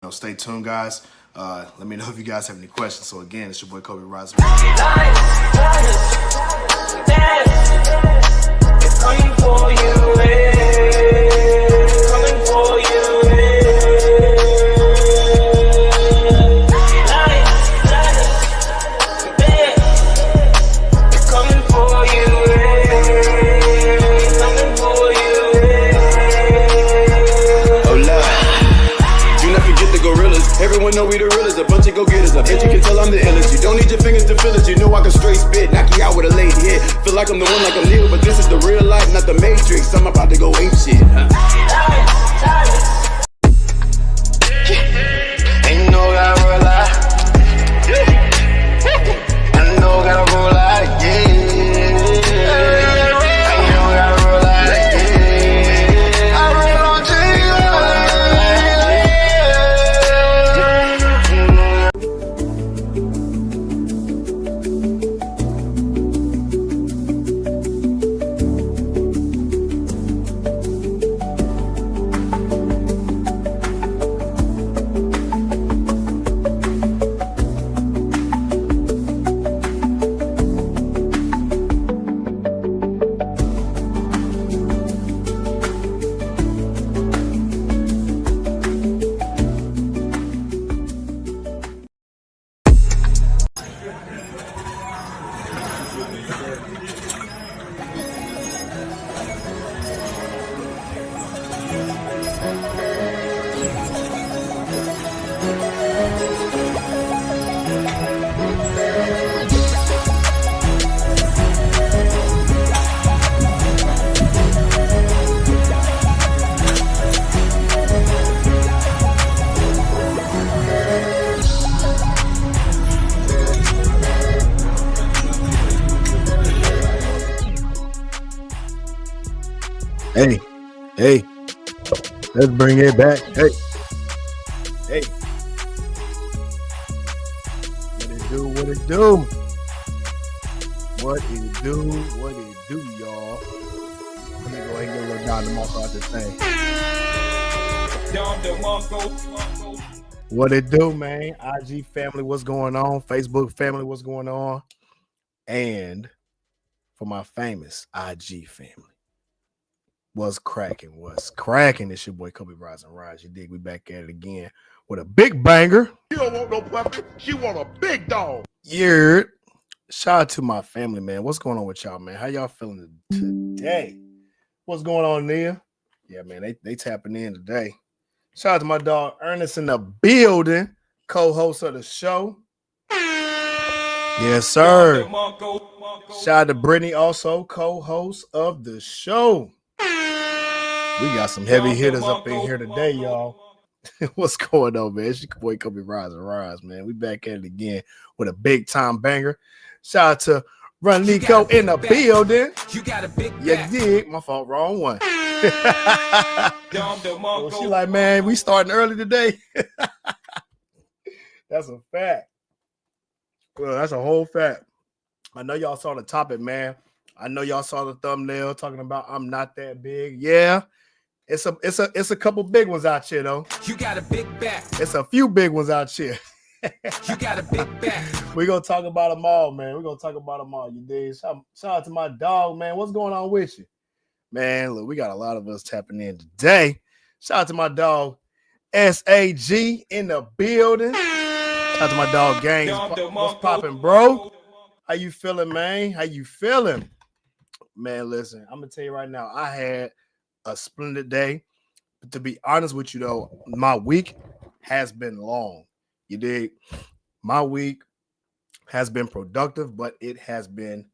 stay tuned, guys. Let me know if you guys have any questions. So again, it's your boy Cobe Rising. It's coming for you. It's coming for you. Everyone know we the realest, a bunch of go-getters. I bet you can tell I'm the illest. You don't need your fingers to feel it. You know I can straight spit, knock you out with a lady hit. Feel like I'm the one, like I'm Neo, but this is the real life, not the Matrix. I'm about to go ape shit. Ain't no gotta roll out. I know gotta roll out, yeah. Hey, let's bring it back. Hey, what it do? What it do, y'all? Let me go ahead and get a little down the mark out this thing. What it do, man? IG family, what's going on? Facebook family, what's going on? And for my famous IG family. What's cracking? It's your boy Cobe Rising Rise. You dig? We back at it again with a big banger. You don't want no puppy. She want a big dog. Yeah. Shout out to my family, man. What's going on with y'all, man? How y'all feeling today? What's going on, Nia? Yeah, man, they tapping in today. Shout out to my dog Ernest in the building, co-host of the show. Yes, sir. Shout out to Brittany, also co-host of the show. We got some heavy hitters up in here today, y'all. What's going on, man? It's your boy Cobe Rise, man. We back at it again with a big time banger. Shout out to Run Nico in the building. You got a big back. You did. My fault, wrong one. Well, she like, man, we starting early today. That's a fact. Well, that's a whole fact. I know y'all saw the topic, man. I know y'all saw the thumbnail talking about I'm not that big. Yeah. It's a couple big ones out here, though. You got a big back. It's a few big ones out here. You got a big back. We're going to talk about them all, man. We're going to talk about them all. You dig? Shout out to my dog, man. What's going on with you? Man, look, we got a lot of us tapping in today. Shout out to my dog, SAG in the building. Shout out to my dog, Gaines. What's popping, bro? How you feeling, man? How you feeling? Man, listen, I'm going to tell you right now, I had a splendid day. But to be honest with you, though, my week has been long. You dig? My week has been productive, but it has been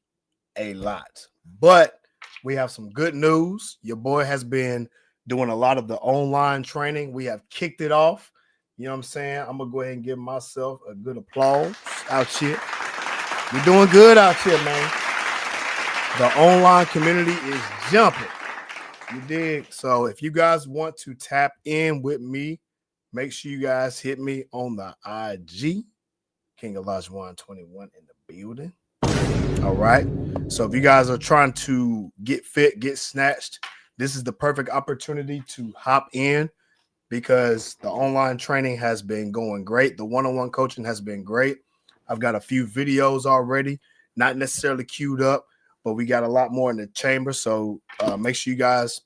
a lot. But we have some good news. Your boy has been doing a lot of the online training. We have kicked it off. You know what I'm saying? I'm going to go ahead and give myself a good applause out here. We're doing good out here, man. The online community is jumping. You dig? So if you guys want to tap in with me, make sure you guys hit me on the IG. King Alajuwan 21 in the building. All right. So if you guys are trying to get fit, get snatched, this is the perfect opportunity to hop in. because the online training has been going great. The one-on-one coaching has been great. I've got a few videos already, not necessarily queued up, but we got a lot more in the chamber. So make sure you guys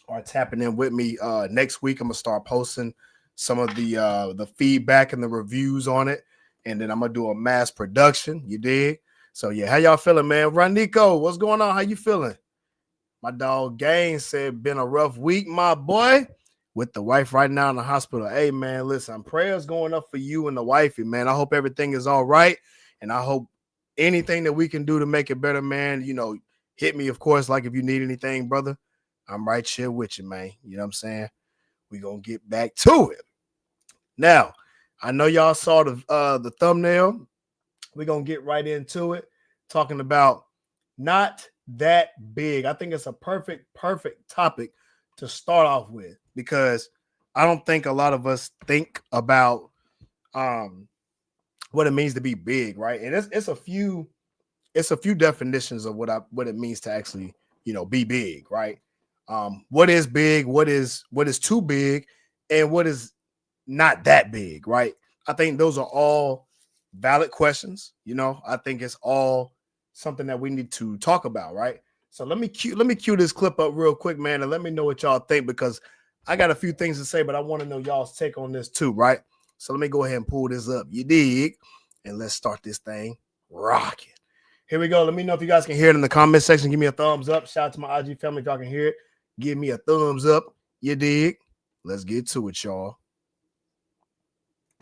are tapping in with me. Next week, I'm gonna start posting some of the feedback and the reviews on it, and then I'm gonna do a mass production. You dig? So yeah, how y'all feeling, man? Ronico, what's going on? How you feeling? My dog Gaines said, been a rough week, my boy, with the wife right now in the hospital. Hey, man, listen, prayers going up for you and the wifey, man. I hope everything is all right, and I hope anything that we can do to make it better, man, hit me, of course, like if you need anything, brother. I'm right here with you, man. You know what I'm saying? We're going to get back to it. Now, I know y'all saw the thumbnail. We're going to get right into it, talking about not that big. I think it's a perfect topic to start off with, because I don't think a lot of us think about what it means to be big, right? And it's a few definitions of what it means to actually, be big, right? What is big, what is too big, and what is not that big, right? I think those are all valid questions. I think it's all something that we need to talk about, right? So let me cue this clip up real quick, man, and let me know what y'all think, because I got a few things to say, but I want to know y'all's take on this too, right? So let me go ahead and pull this up. You dig? And let's start this thing rocking. Here we go. Let me know if you guys can hear it in the comment section. Give me a thumbs up. Shout out to my IG family if y'all can hear it. Give me a thumbs up. You dig? Let's get to it, y'all.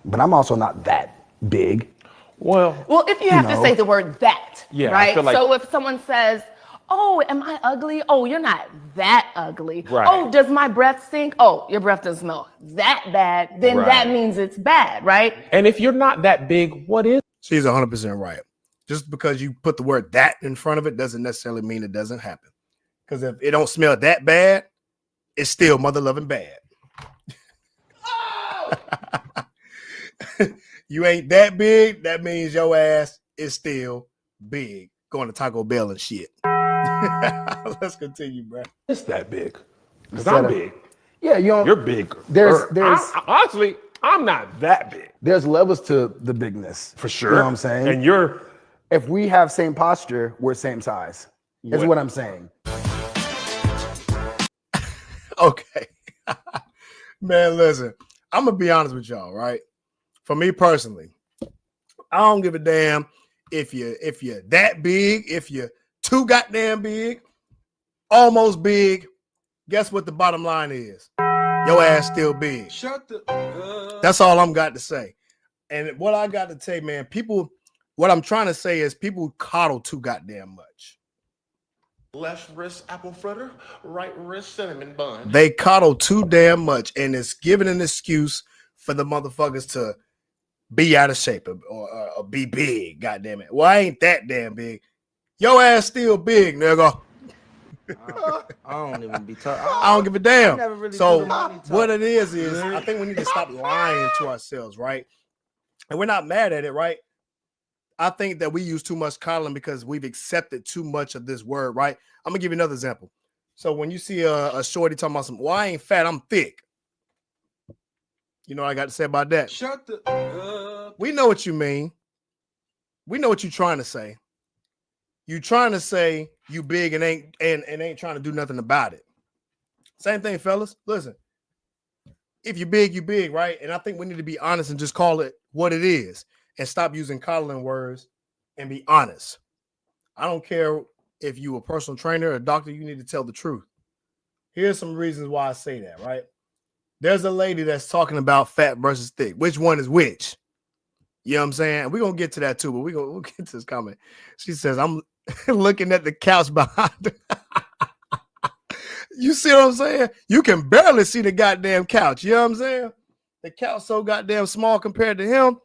But I'm also not that big. Well, if you have to say the word that, Yeah, I right? feel like- So if someone says, oh, am I ugly? Oh, you're not that ugly. Right. Oh, does my breath stink? Oh, your breath doesn't smell that bad. Then that Right. means it's bad, right? And if you're not that big, what is? She's 100% right. Just because you put the word that in front of it doesn't necessarily mean it doesn't happen. Because if it don't smell that bad, it's still mother loving bad. You ain't that big, that means your ass is still big. Going to Taco Bell and shit. Let's continue, bro. It's that big. Because Instead I'm of- big. Yeah, You're bigger. There's Honestly, I'm not that big. there's levels to the bigness. For sure. You know what I'm saying? And you're If we have same posture, we're same size. Is what I'm saying. Okay. Man, listen, I'm going to be honest with y'all, right? For me personally, I don't give a damn if you're that big, if you're too goddamn big, almost big. Guess what the bottom line is? Your ass still big. That's all I'm got to say. And what I got to say, man, what I'm trying to say is people coddle too goddamn much. Left wrist apple fritter, right wrist cinnamon bun. They coddle too damn much, and it's giving an excuse for the motherfuckers to be out of shape or be big. Goddamn it! Well, I ain't that damn big. Your ass still big, nigga. I don't even be talking. I don't give a damn. never really So do the money talk. what it is I think we need to stop lying to ourselves, right? And we're not mad at it, right? I think that we use too much coddling because we've accepted too much of this word, right? I'm gonna give you another example. So when you see a shorty talking about well, I ain't fat, I'm thick. You know what I got to say about that? Shut the up. We know what you mean. We know what you're trying to say. You trying to say you big and ain't trying to do nothing about it. Same thing, fellas. Listen, if you're big, you big, right? And I think we need to be honest and just call it what it is and stop using coddling words and be honest. I don't care if you a personal trainer or a doctor, you need to tell the truth. Here's some reasons why I say that, right? There's a lady that's talking about fat versus thick. Which one is which? You know what I'm saying? We're going to get to that too, but we'll get to this comment. She says, I'm looking at the couch behind her. You see what I'm saying? You can barely see the goddamn couch. You know what I'm saying? The couch so goddamn small compared to him.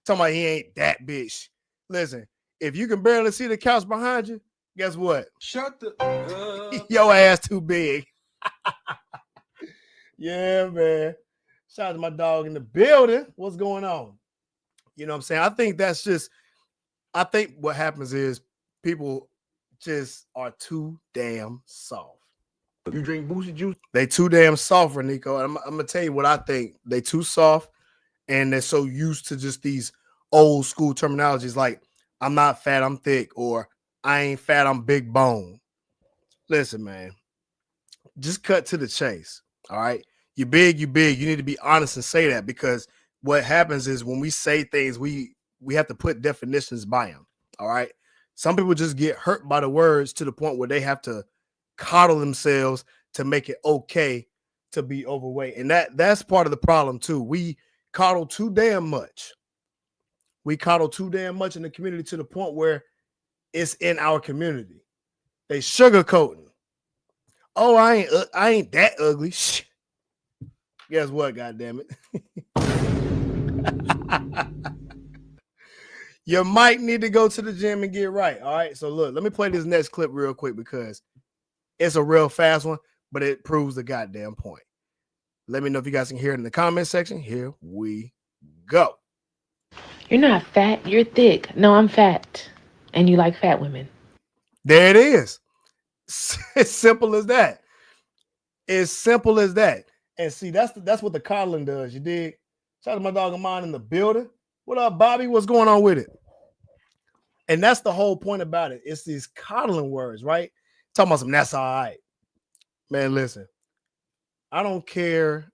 Talking about he ain't that bitch. Listen, if you can barely see the couch behind you, guess what? Shut the up. Your ass too big. Yeah, man. Shout out to my dog in the building. What's going on? You know what I'm saying? I think what happens is people just are too damn soft. You drink Boosie juice? They too damn soft, Nico. I'm gonna tell you what I think. They too soft, and they're so used to just these old school terminologies like "I'm not fat, I'm thick," or "I ain't fat, I'm big bone." Listen, man, just cut to the chase. All right, you big, you big. You need to be honest and say that, because what happens is when we say things, we have to put definitions by them. All right, some people just get hurt by the words to the point where they have to coddle themselves to make it okay to be overweight, and that's part of the problem too. We coddle too damn much. We coddle too damn much in the community to the point where it's in our community. They sugarcoating. Oh, I ain't that ugly. Shh. Guess what? God damn it. You might need to go to the gym and get right. All right. So look, let me play this next clip real quick because it's a real fast one, but it proves the goddamn point. Let me know if you guys can hear it in the comment section. Here we go. You're not fat, you're thick. No, I'm fat. And you like fat women. There it is. It's simple as that. As simple as that. And see, that's what the coddling does. You dig? Shout out to my dog of mine in the building. What up, Bobby? What's going on with it? And that's the whole point about it. It's these coddling words, right? Talking about some that's all right. Man, listen. I don't care.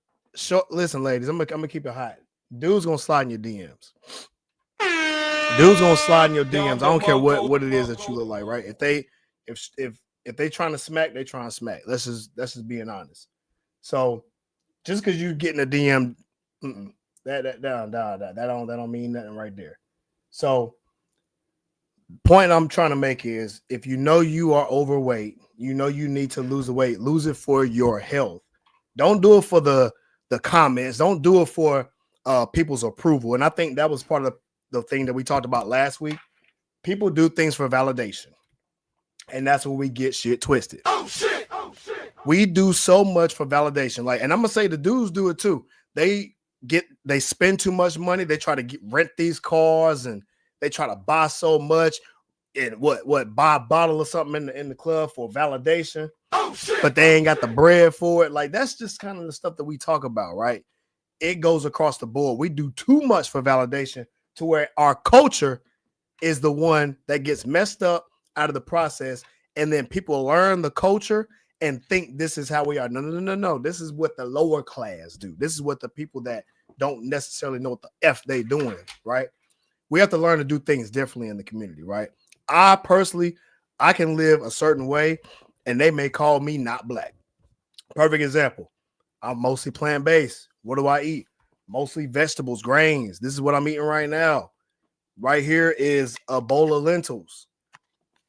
Listen, ladies, I'm gonna keep it hot. Dude's gonna slide in your DMs. Dude's gonna slide in your DMs. I don't care what it is that you look like, right? If they trying to smack, they trying to smack. Let's just being honest. So just because you getting a DM, that don't mean nothing right there. So point I'm trying to make is, if you know you are overweight, you know you need to lose the weight, lose it for your health. Don't do it for the comments. Don't do it for people's approval. And I think that was part of the thing that we talked about last week. People do things for validation. And that's where we get shit twisted. Oh shit. We do so much for validation. Like, and I'm gonna say the dudes do it too. They spend too much money. They try to rent these cars, and they try to buy so much, and buy a bottle or something in the club for validation. Oh shit. But they ain't got the bread for it. Like, that's just kind of the stuff that we talk about, right? It goes across the board. We do too much for validation to where our culture is the one that gets messed up out of the process, and then people learn the culture and think this is how we are. No. This is what the lower class do. This is what the people that don't necessarily know what the F they doing, right? We have to learn to do things differently in the community, right? I personally, I can live a certain way, and they may call me not black. Perfect example. I'm mostly plant-based. What do I eat? Mostly vegetables, grains. This is what I'm eating right now. Right here is a bowl of lentils.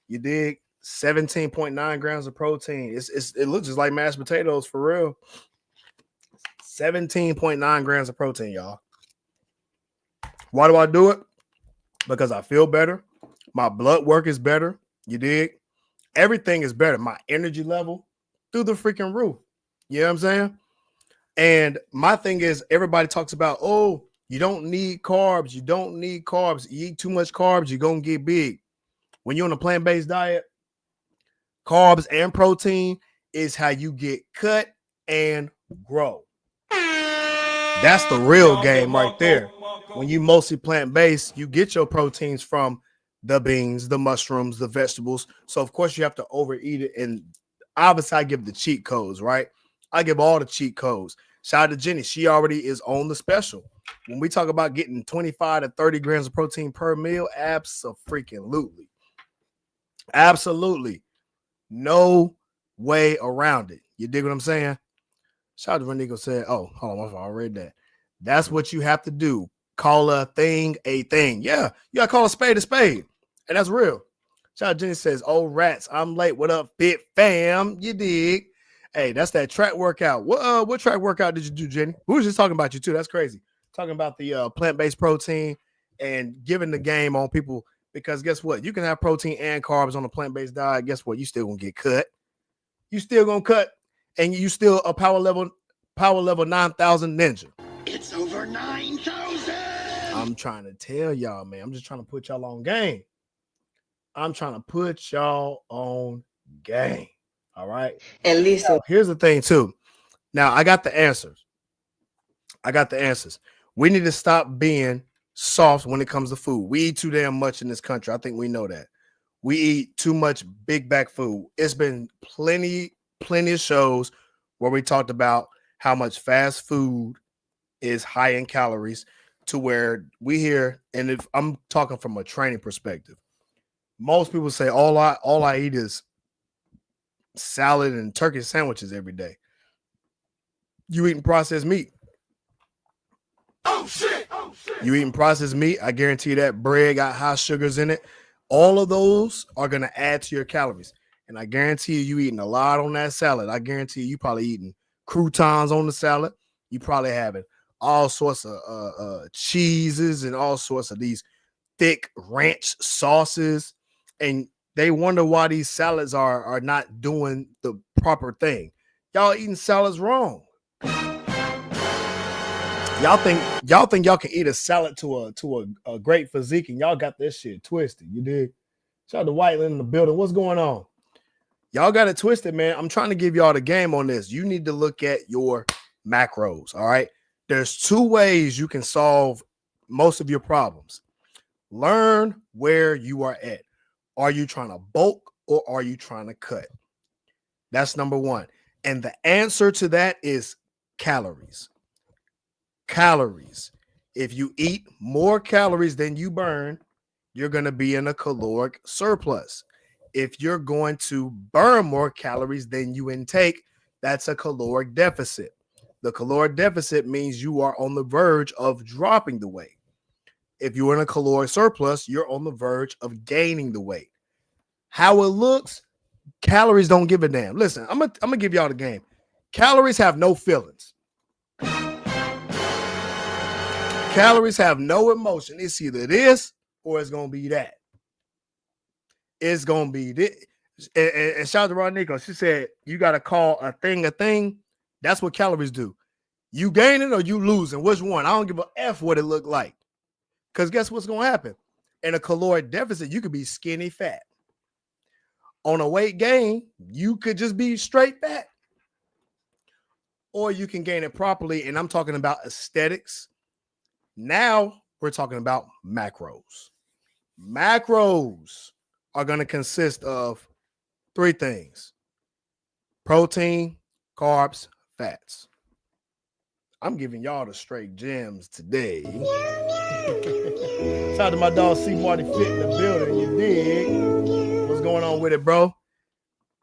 You dig? 17.9 grams of protein. It looks just like mashed potatoes for real. 17.9 grams of protein, y'all. Why do I do it? Because I feel better. My blood work is better. You dig? Everything is better. My energy level through the freaking roof. You know what I'm saying? And my thing is, everybody talks about, oh, you don't need carbs. You don't need carbs. You eat too much carbs, you're going to get big. When you're on a plant-based diet, carbs and protein is how you get cut and grow. That's the real game right there. When you mostly plant-based, you get your proteins from the beans, the mushrooms, the vegetables. So, of course, you have to overeat it. And obviously, I give the cheat codes, right? I give all the cheat codes. Shout out to Jenny. She already is on the special. When we talk about getting 25 to 30 grams of protein per meal, absolutely. Absolutely. No way around it. You dig what I'm saying? Shout out to Renico said, oh, hold on, I read that. That's what you have to do. Call a thing a thing. Yeah, you gotta call a spade a spade. And that's real. Shout out Jenny says, oh, rats, I'm late. What up, fit fam? You dig? Hey, that's that track workout. What track workout did you do, Jenny? We were just talking about you too. That's crazy. Talking about the plant-based protein and giving the game on people. Because guess what? You can have protein and carbs on a plant-based diet. Guess what? You still gonna get cut. You still gonna cut, and you still a power level 9,000 ninja. It's over 9,000. I'm trying to tell y'all, man. I'm just trying to put y'all on game. I'm trying to put y'all on game. All right. At least Now, here's the thing, too. Now, I got the answers. We need to stop being soft when it comes to food. We eat too damn much in this country. I think we know that. We eat too much big bag food. It's been plenty of shows where we talked about how much fast food is high in calories, to where we hear, and if I'm talking from a training perspective, most people say all I eat is salad and turkey sandwiches every day. You eating processed meat. Oh shit! You eating processed meat, I guarantee you that bread got high sugars in it. All of those are going to add to your calories. And I guarantee you eating a lot on that salad. I guarantee you probably eating croutons on the salad. You probably having all sorts of cheeses and all sorts of these thick ranch sauces. And they wonder why these salads are not doing the proper thing. Y'all eating salads wrong. Y'all think y'all can eat a salad to a great physique, and y'all got this shit twisted. You dig? Shout out to Whiteland in the building. What's going on? Y'all got it twisted, man. I'm trying to give y'all the game on this. You need to look at your macros. All right. There's two ways you can solve most of your problems. Learn where you are at. Are you trying to bulk or are you trying to cut? That's number one. And the answer to that is calories. Calories. If you eat more calories than you burn, you're going to be in a caloric surplus. If you're going to burn more calories than you intake, that's a caloric deficit. The caloric deficit means you are on the verge of dropping the weight. If you're in a caloric surplus, you're on the verge of gaining the weight. How it looks, calories don't give a damn. Listen, I'm gonna give y'all the game. Calories have no feelings. Calories have no emotion. It's either this or it's gonna be that. It's gonna be this. And shout out to Rodnico. She said you gotta call a thing a thing. That's what calories do. You gaining or you losing? Which one? I don't give a F what it look like. Because guess what's gonna happen? In a caloric deficit, you could be skinny fat. On a weight gain, you could just be straight fat. Or you can gain it properly. And I'm talking about aesthetics. Now we're talking about macros. Macros are going to consist of three things: protein, carbs, fats. I'm giving y'all the straight gems today. Shout out to my dog C Marty Fit in the building. You dig? What's going on with it, bro?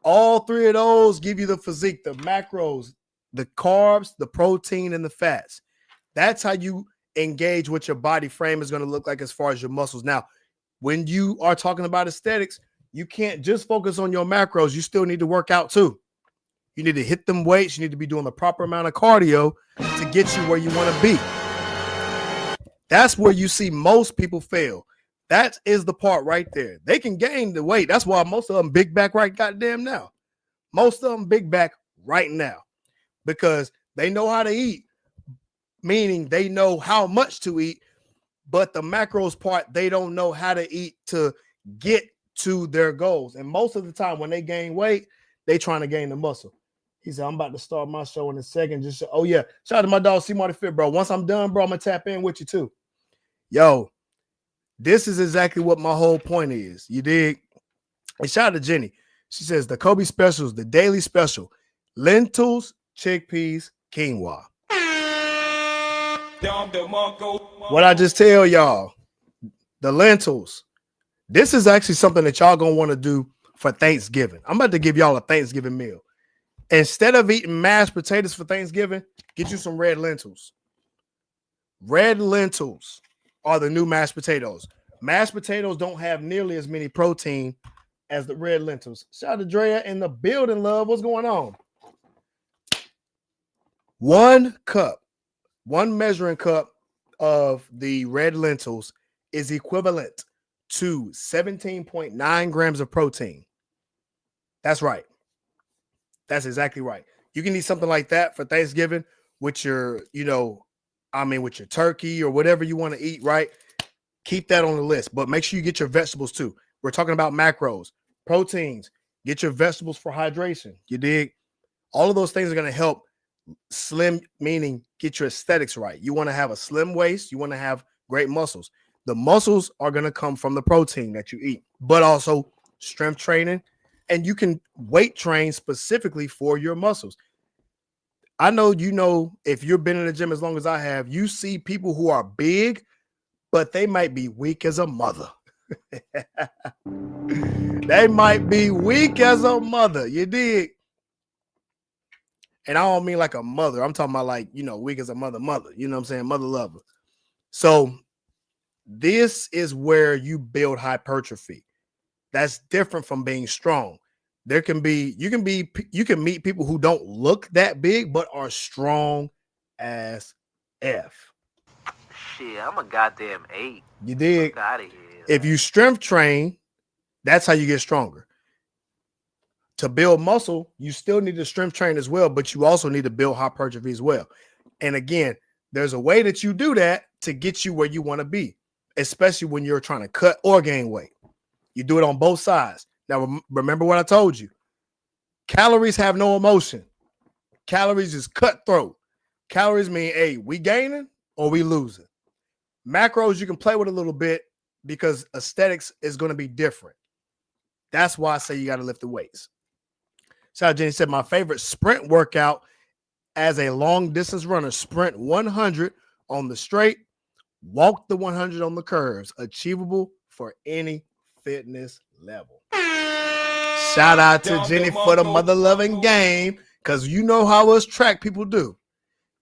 All three of those give you the physique, the macros, the carbs, the protein, and the fats. That's how you engage what your body frame is going to look like as far as your muscles. Now, when you are talking about aesthetics, you can't just focus on your macros. You still need to work out too. You need to hit them weights. You need to be doing the proper amount of cardio to get you where you want to be. That's where you see most people fail. That is the part right there. They can gain the weight. That's why most of them big back right goddamn now. Most of them big back right now because they know how to eat, meaning they know how much to eat, but the macros part, they don't know how to eat to get to their goals. And most of the time when they gain weight, they trying to gain the muscle. He said, I'm about to start my show in a second. Just oh yeah. Shout out to my dog C Marty Fit, bro. Once I'm done, bro, I'm gonna tap in with you too. Yo, this is exactly what my whole point is. You dig? And shout out to Jenny. She says the Cobe specials, the daily special, lentils, chickpeas, quinoa. What I just tell y'all, the lentils, this is actually something that y'all gonna want to do for Thanksgiving. I'm about to give y'all a Thanksgiving meal. Instead of eating mashed potatoes for Thanksgiving, get you some red lentils. Red lentils are the new mashed potatoes. Mashed potatoes don't have nearly as many protein as the red lentils. Shout out to Drea in the building, love. What's going on? 1 cup, 1 measuring cup of the red lentils is equivalent to 17.9 grams of protein. That's right. That's exactly right. You can eat something like that for Thanksgiving with your, with your turkey or whatever you want to eat, right? Keep that on the list, but make sure you get your vegetables too. We're talking about macros, proteins. Get your vegetables for hydration. You dig? All of those things are going to help slim, meaning get your aesthetics right. You want to have a slim waist. You want to have great muscles. The muscles are going to come from the protein that you eat, but also strength training. And you can weight train specifically for your muscles. I know, if you've been in the gym as long as I have, you see people who are big, but they might be weak as a mother. They might be weak as a mother. You dig? And I don't mean like a mother. I'm talking about like, weak as a mother. You know what I'm saying? Mother lover. So this is where you build hypertrophy. That's different from being strong. You can meet people who don't look that big, but are strong as F. Shit, I'm a goddamn 8. You dig? Out of here. If you strength train, that's how you get stronger. To build muscle, you still need to strength train as well, but you also need to build hypertrophy as well. And again, there's a way that you do that to get you where you want to be, especially when you're trying to cut or gain weight. You do it on both sides. Now, remember what I told you. Calories have no emotion. Calories is cutthroat. Calories mean, hey, we gaining or we losing. Macros, you can play with a little bit because aesthetics is going to be different. That's why I say you got to lift the weights. So Jenny said, my favorite sprint workout as a long distance runner, sprint 100 on the straight, walk the 100 on the curves, achievable for any fitness level. Shout out to Jenny for the mother-loving game, because you know how us track people do.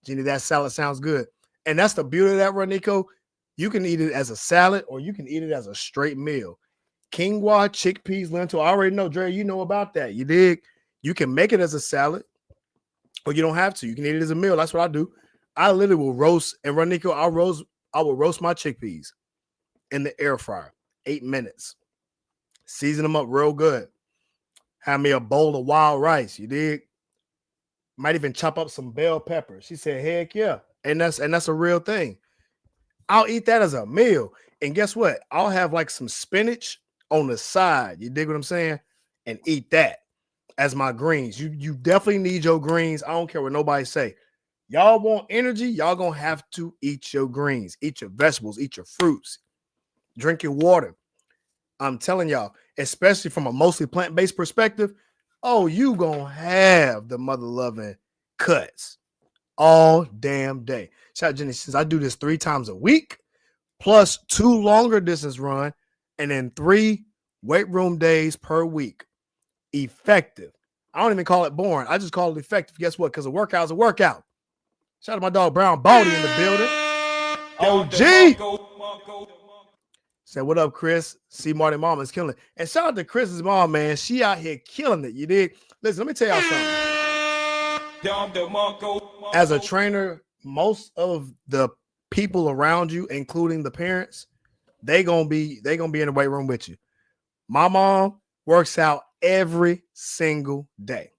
Jenny, that salad sounds good. And that's the beauty of that, Ronico. You can eat it as a salad or you can eat it as a straight meal. Quinoa, chickpeas, lentil. I already know, Dre, you know about that. You dig? You can make it as a salad or you don't have to. You can eat it as a meal. That's what I do. I literally will roast, and Ronico, I will roast my chickpeas in the air fryer, 8 minutes. Season them up real good. Have me a bowl of wild rice. You dig? Might even chop up some bell peppers. She said, heck yeah. And that's a real thing. I'll eat that as a meal. And guess what? I'll have like some spinach on the side. You dig what I'm saying? And eat that as my greens. You definitely need your greens. I don't care what nobody say. Y'all want energy? Y'all gonna have to eat your greens. Eat your vegetables. Eat your fruits. Drink your water. I'm telling y'all, especially from a mostly plant-based perspective, you gonna have the mother-loving cuts all damn day. Shout out Jenny, since I do this 3 times a week, plus 2 longer distance run, and then 3 weight room days per week. Effective. I don't even call it boring. I just call it effective. Guess what? Because a workout is a workout. Shout out to my dog Brown Baldy in the building. OG. Said, what up, Chris? See, Marty Mama is killing it. And shout out to Chris's mom, man. She out here killing it. You dig? Listen, let me tell y'all something. As a trainer, most of the people around you, including the parents, they gonna be in the weight room with you. My mom works out every single day.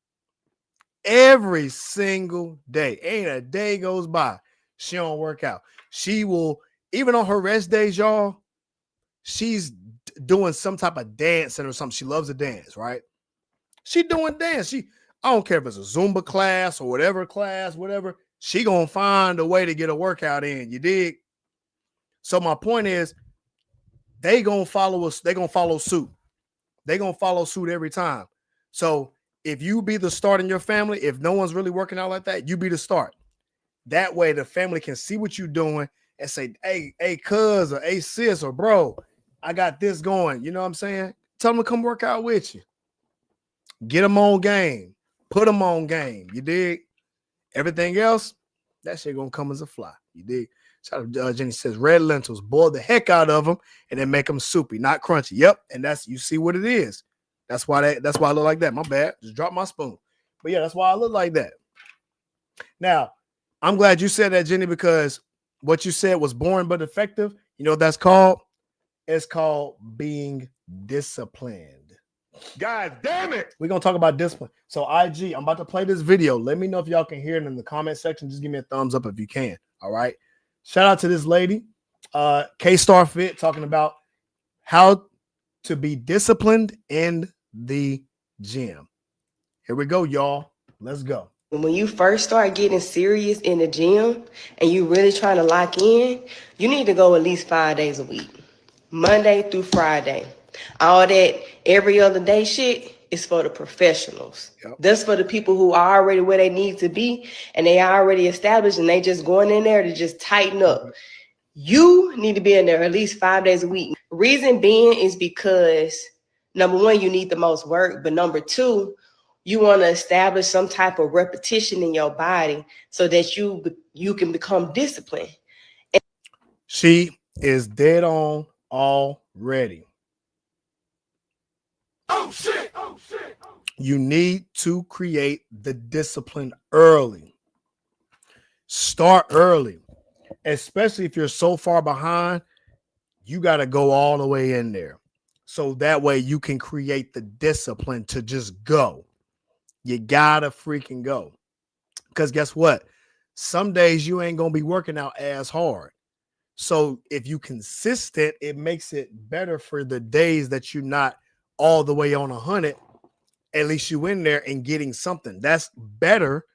Every single day. Ain't a day goes by she don't work out. She will, even on her rest days, y'all, she's doing some type of dancing or something. She loves to dance, right? She doing dance. I don't care if it's a Zumba class or whatever class, whatever. She gonna find a way to get a workout in. You dig? So my point is, they gonna follow us. They gonna follow suit. They gonna follow suit every time. So if you be the start in your family, if no one's really working out like that, you be the start. That way the family can see what you're doing and say, hey, cuz, or hey, sis, or bro, I got this going. You know what I'm saying? Tell them to come work out with you. Get them on game. Put them on game. You dig? Everything else, that shit gonna come as a fly. You dig? Shout out, Jenny says, red lentils, boil the heck out of them and then make them soupy, not crunchy. Yep, and that's, you see what it is. That's why I look like that. My bad. Just drop my spoon. But yeah, that's why I look like that. Now, I'm glad you said that, Jenny, because what you said was boring but effective. You know what that's called? It's called being disciplined. God damn it. We're going to talk about discipline. So IG, I'm about to play this video. Let me know if y'all can hear it in the comment section. Just give me a thumbs up if you can. All right. Shout out to this lady, K-Star Fit, talking about how to be disciplined in the gym. Here we go, y'all. Let's go. When you first start getting serious in the gym and you really trying to lock in, you need to go at least 5 days a week, Monday through Friday. All that every other day shit is for the professionals. Yep. That's for the people who are already where they need to be and they are already established and they just going in there to just tighten up. Okay. You need to be in there at least 5 days a week. Reason being is because number one, you need the most work, but number two, you want to establish some type of repetition in your body so that you can become disciplined. She is dead on already. Oh shit! Oh shit! You need to create the discipline early. Start early, especially if you're so far behind. You got to go all the way in there. So that way you can create the discipline to just go. You gotta freaking go. Because guess what? Some days you ain't gonna be working out as hard. So if you consistent, it makes it better for the days that you're not all the way on 100. At least you in there and getting something. That's better.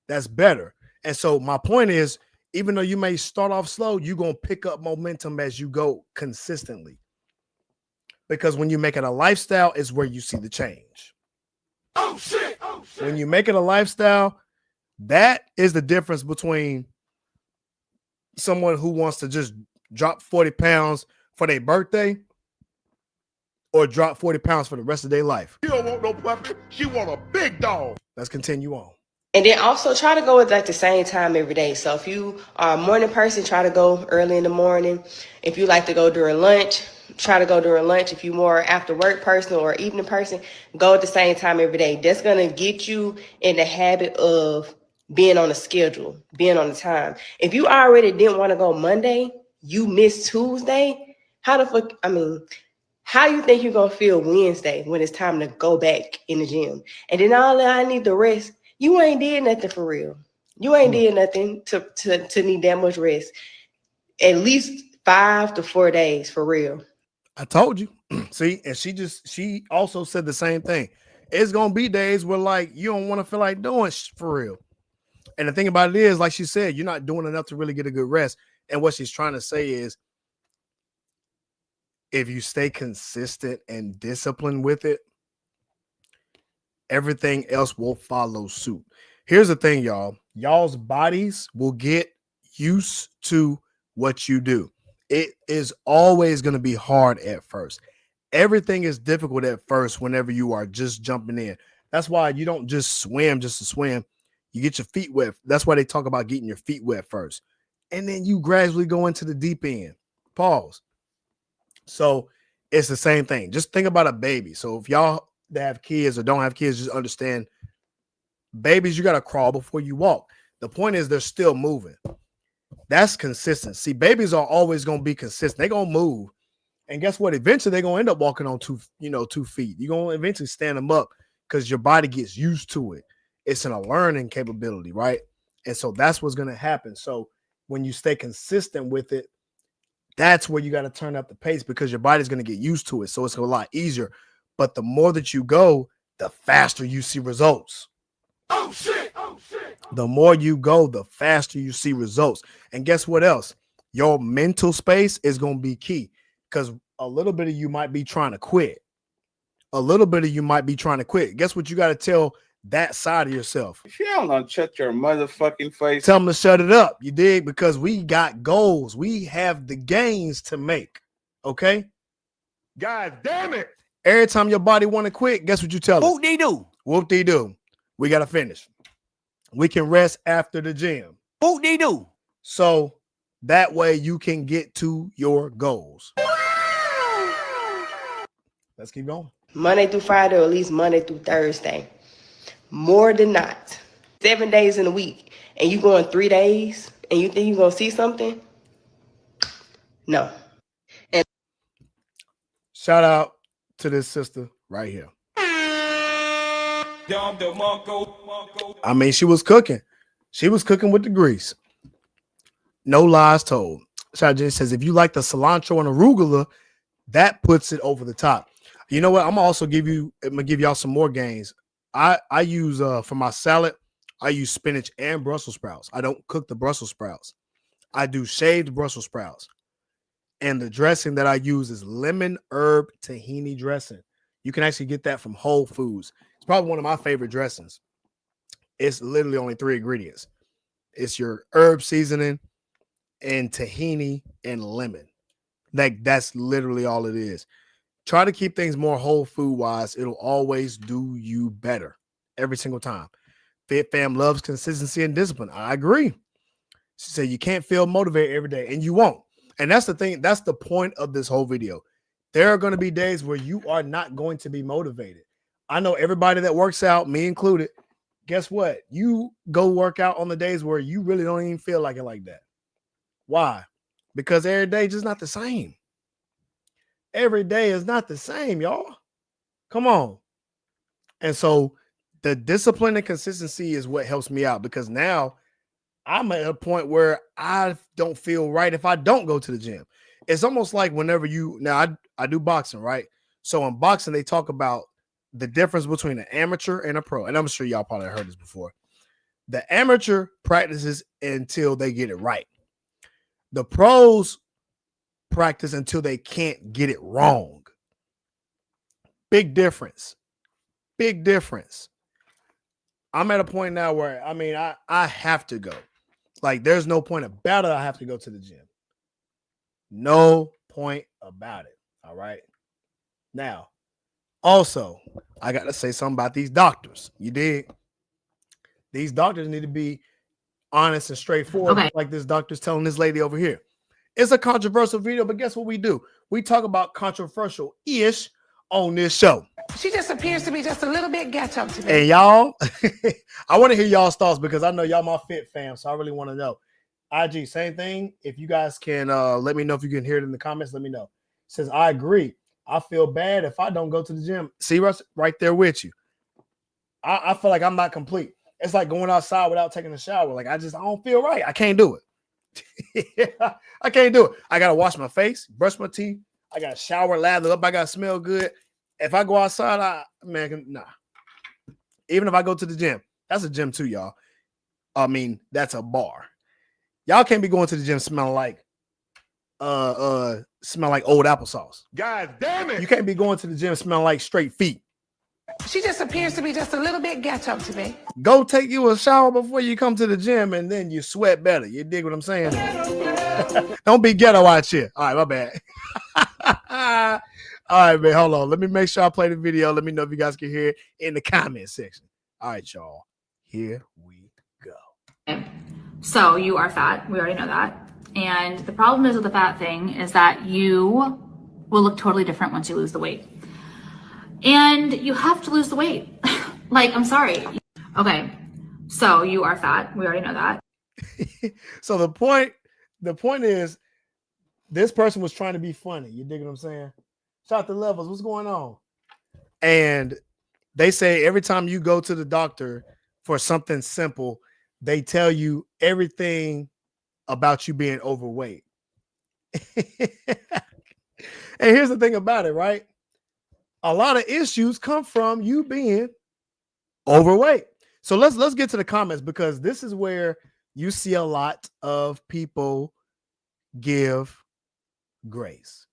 That's better. And so my point is, even though you may start off slow, you're gonna pick up momentum as you go consistently. Because when you make it a lifestyle, is where you see the change. Oh shit! Oh shit! When you make it a lifestyle, that is the difference between someone who wants to just drop 40 pounds for their birthday or drop 40 pounds for the rest of their life. She don't want no puppy. She want a big dog. Let's continue on. And then also try to go at like the same time every day. So if you are a morning person, try to go early in the morning. If you like to go during lunch, try to go during lunch. If you're more after work person or evening person, go at the same time every day. That's going to get you in the habit of being on a schedule, being on the time. If you already didn't want to go Monday, you missed Tuesday. How you think you're going to feel Wednesday when it's time to go back in the gym? And then all that I need to rest. You ain't did nothing for real. You ain't did nothing to need that much rest. At least 5 to 4 days for real. I told you. See, and she also said the same thing. It's gonna be days where like you don't want to feel like doing for real. And the thing about it is, like she said, you're not doing enough to really get a good rest. And what she's trying to say is, if you stay consistent and disciplined with it, everything else will follow suit. Here's the thing, y'all. Y'all's bodies will get used to what you do. It is always going to be hard at first. Everything is difficult at first whenever you are just jumping in. That's why you don't just swim just to swim. You get your feet wet. That's why they talk about getting your feet wet first. And then you gradually go into the deep end. Pause. So it's the same thing. Just think about a baby. So if y'all that have kids or don't have kids, just understand, babies, you got to crawl before you walk. The point is they're still moving. That's consistent. See, babies are always going to be consistent. They're going to move. And guess what? Eventually they're going to end up walking on 2 feet. You're going to eventually stand them up because your body gets used to it. It's a learning capability, right? And so that's what's going to happen. So when you stay consistent with it, that's where you got to turn up the pace because your body's going to get used to it. So it's a lot easier. But the more that you go, the faster you see results. Oh shit! Oh shit! The more you go, the faster you see results. And guess what else? Your mental space is going to be key because a little bit of you might be trying to quit. Guess what you got to tell that side of yourself? If you don't shut your motherfucking face. Tell them to shut it up. You dig? Because we got goals. We have the gains to make. Okay? God damn it. Every time your body want to quit, guess what you tell them? Whoop-dee-doo. Whoop-dee-doo. We got to finish. We can rest after the gym. Whoop-dee-doo. So that way you can get to your goals. Let's keep going. Monday through Friday or at least Monday through Thursday. More than not. 7 days in a week. And you going 3 days and you think you're going to see something? No. And shout out to this sister right here. I mean, she was cooking. She was cooking with the grease. No lies told. Shajin says, if you like the cilantro and arugula, that puts it over the top. You know what? I'm gonna give y'all some more gains. I use for my salad, I use spinach and Brussels sprouts. I don't cook the Brussels sprouts. I do shaved Brussels sprouts. And the dressing that I use is lemon herb tahini dressing. You can actually get that from Whole Foods. It's probably one of my favorite dressings. It's literally only 3 ingredients. It's your herb seasoning and tahini and lemon. Like that's literally all it is. Try to keep things more whole food wise. It'll always do you better every single time. Fit Fam loves consistency and discipline. I agree. She said you can't feel motivated every day, and you won't. And that's the thing. That's the point of this whole video. There are going to be days where you are not going to be motivated. I know everybody that works out, me included. Guess what? You go work out on the days where you really don't even feel like it like that. Why? Because every day is just not the same. Every day is not the same, y'all. Come on. And so the discipline and consistency is what helps me out, because now I'm at a point where I don't feel right if I don't go to the gym. It's almost like whenever I do boxing, right? So in boxing, they talk about the difference between an amateur and a pro. And I'm sure y'all probably heard this before. The amateur practices until they get it right. The pros practice until they can't get it wrong. Big difference. Big difference. I'm at a point now where, I have to go. Like, there's no point about it. I have to go to the gym. No point about it. All right. Now, also, I got to say something about these doctors. You dig? These doctors need to be honest and straightforward, like this doctor's telling this lady over here. It's a controversial video, but guess what we do? We talk about controversial-ish on this show. She just appears to be just a little bit ghetto to me. And y'all, I want to hear y'all's thoughts, because I know y'all my fit fam, so I really want to know. IG, same thing. If you guys can let me know if you can hear it in the comments, let me know. It says, I agree. I feel bad if I don't go to the gym. See, Russ, right there with you. I feel like I'm not complete. It's like going outside without taking a shower. Like, I don't feel right. I can't do it. I can't do it. I got to wash my face, brush my teeth. I got to shower, lather up. I got to smell good. If I go outside, nah. Even if I go to the gym, that's a gym too, y'all. That's a bar. Y'all can't be going to the gym smelling like old applesauce. God damn it. You can't be going to the gym smelling like straight feet. She just appears to be just a little bit ghetto to me. Go take you a shower before you come to the gym, and then you sweat better. You dig what I'm saying? Don't be ghetto out here. All right, my bad. All right, man, hold on. Let me make sure I play the video. Let me know if you guys can hear it in the comment section. All right, y'all. Here we go. So you are fat. We already know that. And the problem is with the fat thing is that you will look totally different once you lose the weight. And you have to lose the weight. Like, I'm sorry. Okay, so you are fat. We already know that. So the point is, this person was trying to be funny. You dig what I'm saying? Shout out to Levels. What's going on? And they say every time you go to the doctor for something simple, they tell you everything about you being overweight. And here's the thing about it, right? A lot of issues come from you being overweight. So let's get to the comments, because this is where you see a lot of people give grace.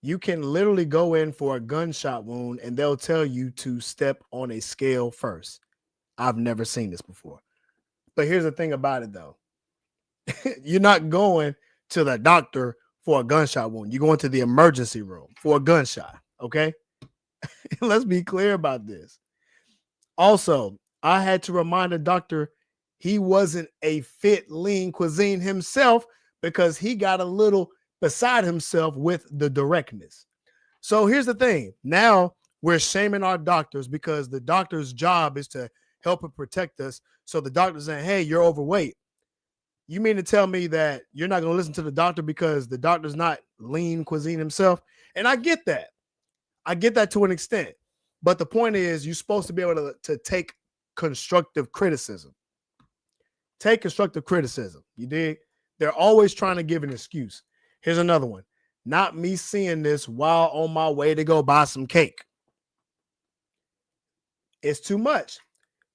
You can literally go in for a gunshot wound and they'll tell you to step on a scale first. I've never seen this before. But here's the thing about it, though. You're not going to the doctor for a gunshot wound. You're going to the emergency room for a gunshot, okay? Let's be clear about this. Also, I had to remind the doctor he wasn't a fit lean cuisine himself, because he got a little beside himself with the directness. So here's the thing. Now we're shaming our doctors because the doctor's job is to help and protect us. So the doctor's saying, hey, you're overweight. You mean to tell me that you're not going to listen to the doctor because the doctor's not lean cuisine himself? And I get that. I get that to an extent. But the point is, you're supposed to be able to take constructive criticism. Take constructive criticism. You dig? They're always trying to give an excuse. Here's another one. not me seeing this while on my way to go buy some cake. It's too much.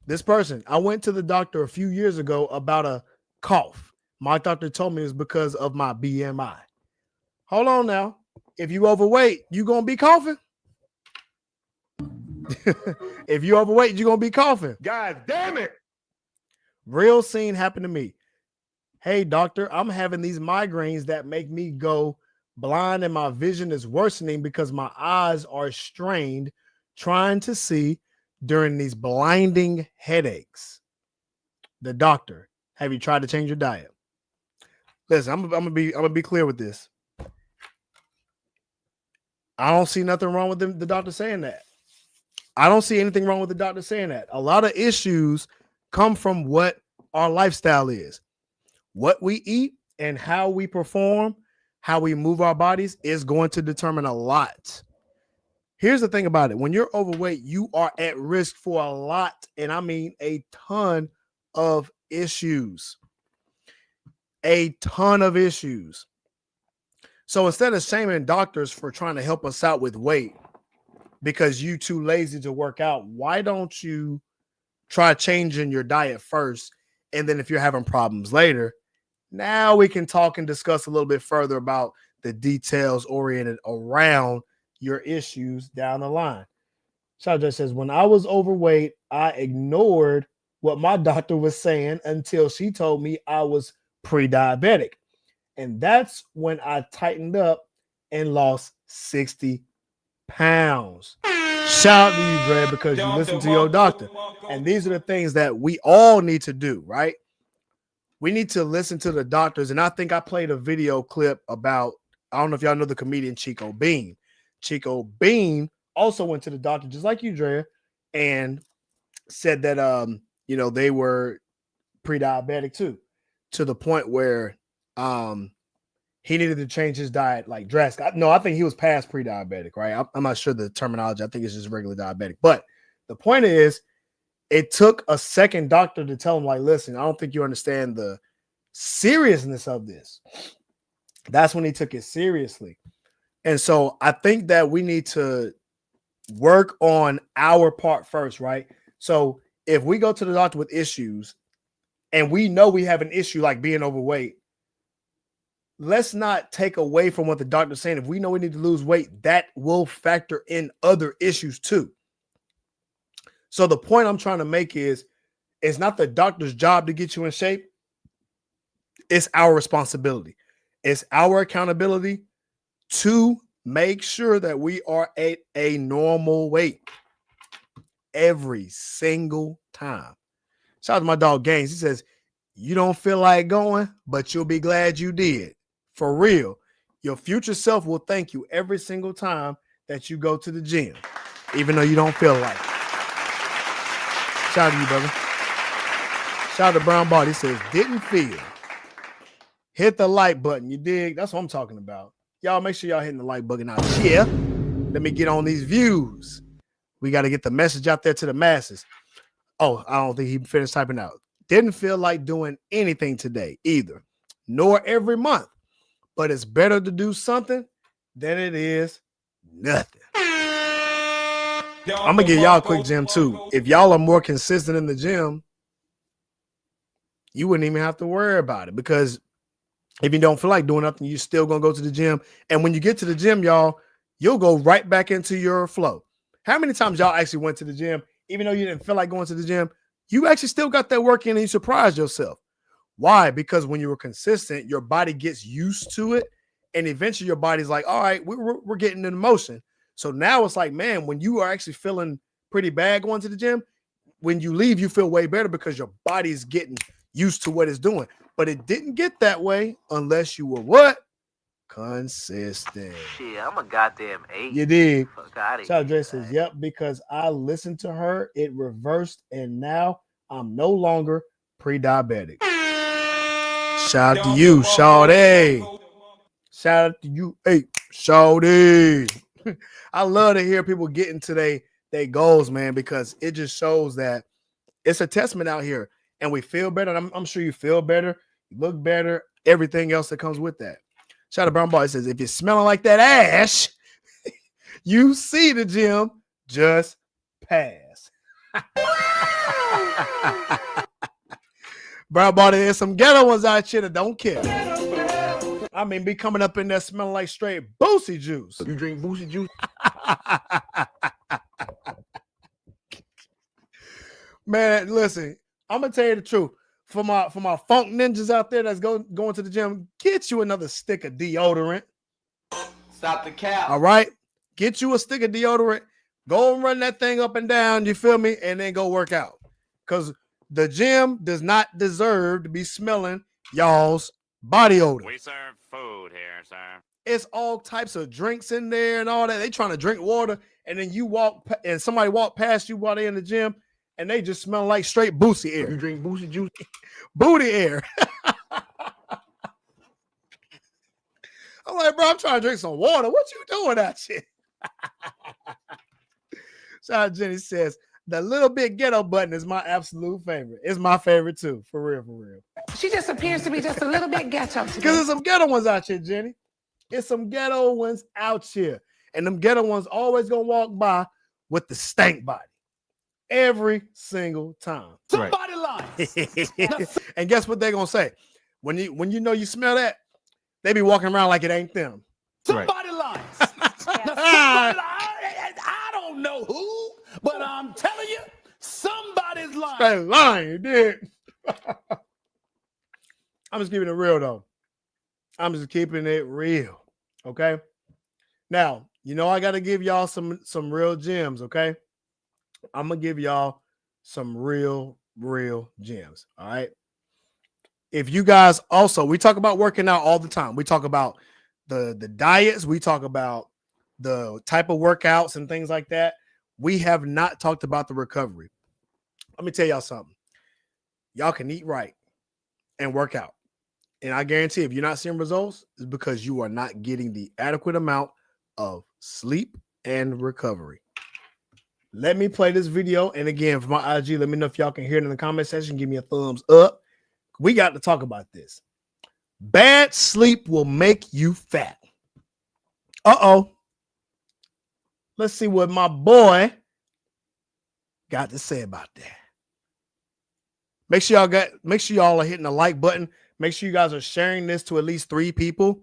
This person, I went to the doctor a few years ago about a cough. My doctor told me it was because of my BMI. Hold on now. If you overweight, you gonna be coughing. If you overweight, you're gonna be coughing. God damn it. Real scene happened to me. Hey, doctor, I'm having these migraines that make me go blind and my vision is worsening because my eyes are strained trying to see during these blinding headaches. The doctor, have you tried to change your diet? Listen, I'm gonna be clear with this. I don't see nothing wrong with the doctor saying that. I don't see anything wrong with the doctor saying that. A lot of issues come from what our lifestyle is. What we eat and how we perform, how we move our bodies is going to determine a lot. Here's the thing about it. When you're overweight, you are at risk for a lot, and I mean a ton of issues. A ton of issues. So instead of shaming doctors for trying to help us out with weight because you too lazy to work out, why don't you try changing your diet first? And then if you're having problems later, now we can talk and discuss a little bit further about the details oriented around your issues down the line. Shadra says, when I was overweight, I ignored what my doctor was saying until she told me I was pre-diabetic. And that's when I tightened up and lost 60 pounds. Shout out to you, Dre, because you listen to your doctor. And these are the things that we all need to do, right? We need to listen to the doctors. And I think I played a video clip about, I don't know if y'all know the comedian Chico Bean. Chico Bean also went to the doctor, just like you, Dre, and said that, they were pre-diabetic too, to the point where he needed to change his diet like drastic. No, I think he was past pre-diabetic, right? I'm not sure the terminology. I think it's just regular diabetic. But the point is, it took a second doctor to tell him, like, listen, I don't think you understand the seriousness of this. That's when he took it seriously. And so I think that we need to work on our part first, right? So if we go to the doctor with issues and we know we have an issue like being overweight, let's not take away from what the doctor's saying. If we know we need to lose weight, that will factor in other issues too. So the point I'm trying to make is, it's not the doctor's job to get you in shape. It's our responsibility. It's our accountability to make sure that we are at a normal weight every single time. Shout out to my dog Gaines. He says, you don't feel like going, but you'll be glad you did. For real. Your future self will thank you every single time that you go to the gym, even though you don't feel like it. Shout out to you, brother. Shout out to Brown Body. He says, didn't feel. Hit the like button. You dig? That's what I'm talking about. Y'all make sure y'all hitting the like button out here. Let me get on these views. We got to get the message out there to the masses. Oh, I don't think he finished typing out. Didn't feel like doing anything today either, nor every month. But it's better to do something than it is nothing. I'm going to give y'all a quick gym too. If y'all are more consistent in the gym, you wouldn't even have to worry about it, because if you don't feel like doing nothing, you're still going to go to the gym. And when you get to the gym, y'all, you'll go right back into your flow. How many times y'all actually went to the gym, even though you didn't feel like going to the gym, you actually still got that work in and you surprised yourself? Why? Because when you were consistent, your body gets used to it. And eventually your body's like, all right, we're getting in motion. So now it's like, man, when you are actually feeling pretty bad going to the gym, when you leave, you feel way better because your body's getting used to what it's doing. But it didn't get that way unless you were what? Consistent. Shit, I'm a goddamn 8. You did. Fuck out of Child here. Dre says, yep, because I listened to her, it reversed, and now I'm no longer pre-diabetic. Shout out to you, Shawty. Shout out to you, hey, Shawty. I love to hear people get into their goals, man, because it just shows that it's a testament out here, and we feel better. I'm sure you feel better, you look better, everything else that comes with that. Shout out to Brown Boy. It says, if you're smelling like that ash, you see the gym, just pass. Brown Boy, there's some ghetto ones out here that don't care. I mean, be coming up in there smelling like straight Boosie juice. You drink Boosie juice? Man, listen, I'm gonna tell you the truth. For my funk ninjas out there that's going to the gym, get you another stick of deodorant. Stop the cap. All right, get you a stick of deodorant. Go and run that thing up and down. You feel me? And then go work out, because the gym does not deserve to be smelling y'all's body odor. We serve food here, sir. It's all types of drinks in there and all that. They trying to drink water, and then you walk and somebody walk past you while they in the gym, and they just smell like straight Boosie air. You drink Boosie juice? Booty air. I'm like, bro, I'm trying to drink some water. What you doing out here? Shout out Jenny says, the little bit ghetto button is my absolute favorite. It's my favorite too, for real, for real. She just appears to be just a little bit ghetto today. Because there's some ghetto ones out here, Jenny. It's some ghetto ones out here. And them ghetto ones always gonna walk by with the stank body. Every single time. Somebody lies. And guess what they're gonna say? When you know you smell that, they be walking around like it ain't them. Somebody lies. I don't know who, but I'm telling you, somebody's lying. Straight lying, you did. I'm just keeping it real though. I'm just keeping it real. Okay. Now, you know I gotta give y'all some real gems, okay? I'm gonna give y'all some real gems. All right. If you guys also, we talk about working out all the time. We talk about the diets, we talk about the type of workouts and things like that. We have not talked about the recovery. Let me tell y'all something. Y'all can eat right and work out. And I guarantee if you're not seeing results, it's because you are not getting the adequate amount of sleep and recovery. Let me play this video. And again, for my IG, let me know if y'all can hear it in the comment section. Give me a thumbs up. We got to talk about this. Bad sleep will make you fat. Uh-oh. Let's see what my boy got to say about that. Make sure y'all are hitting the like button. Make sure you guys are sharing this to at least 3 people.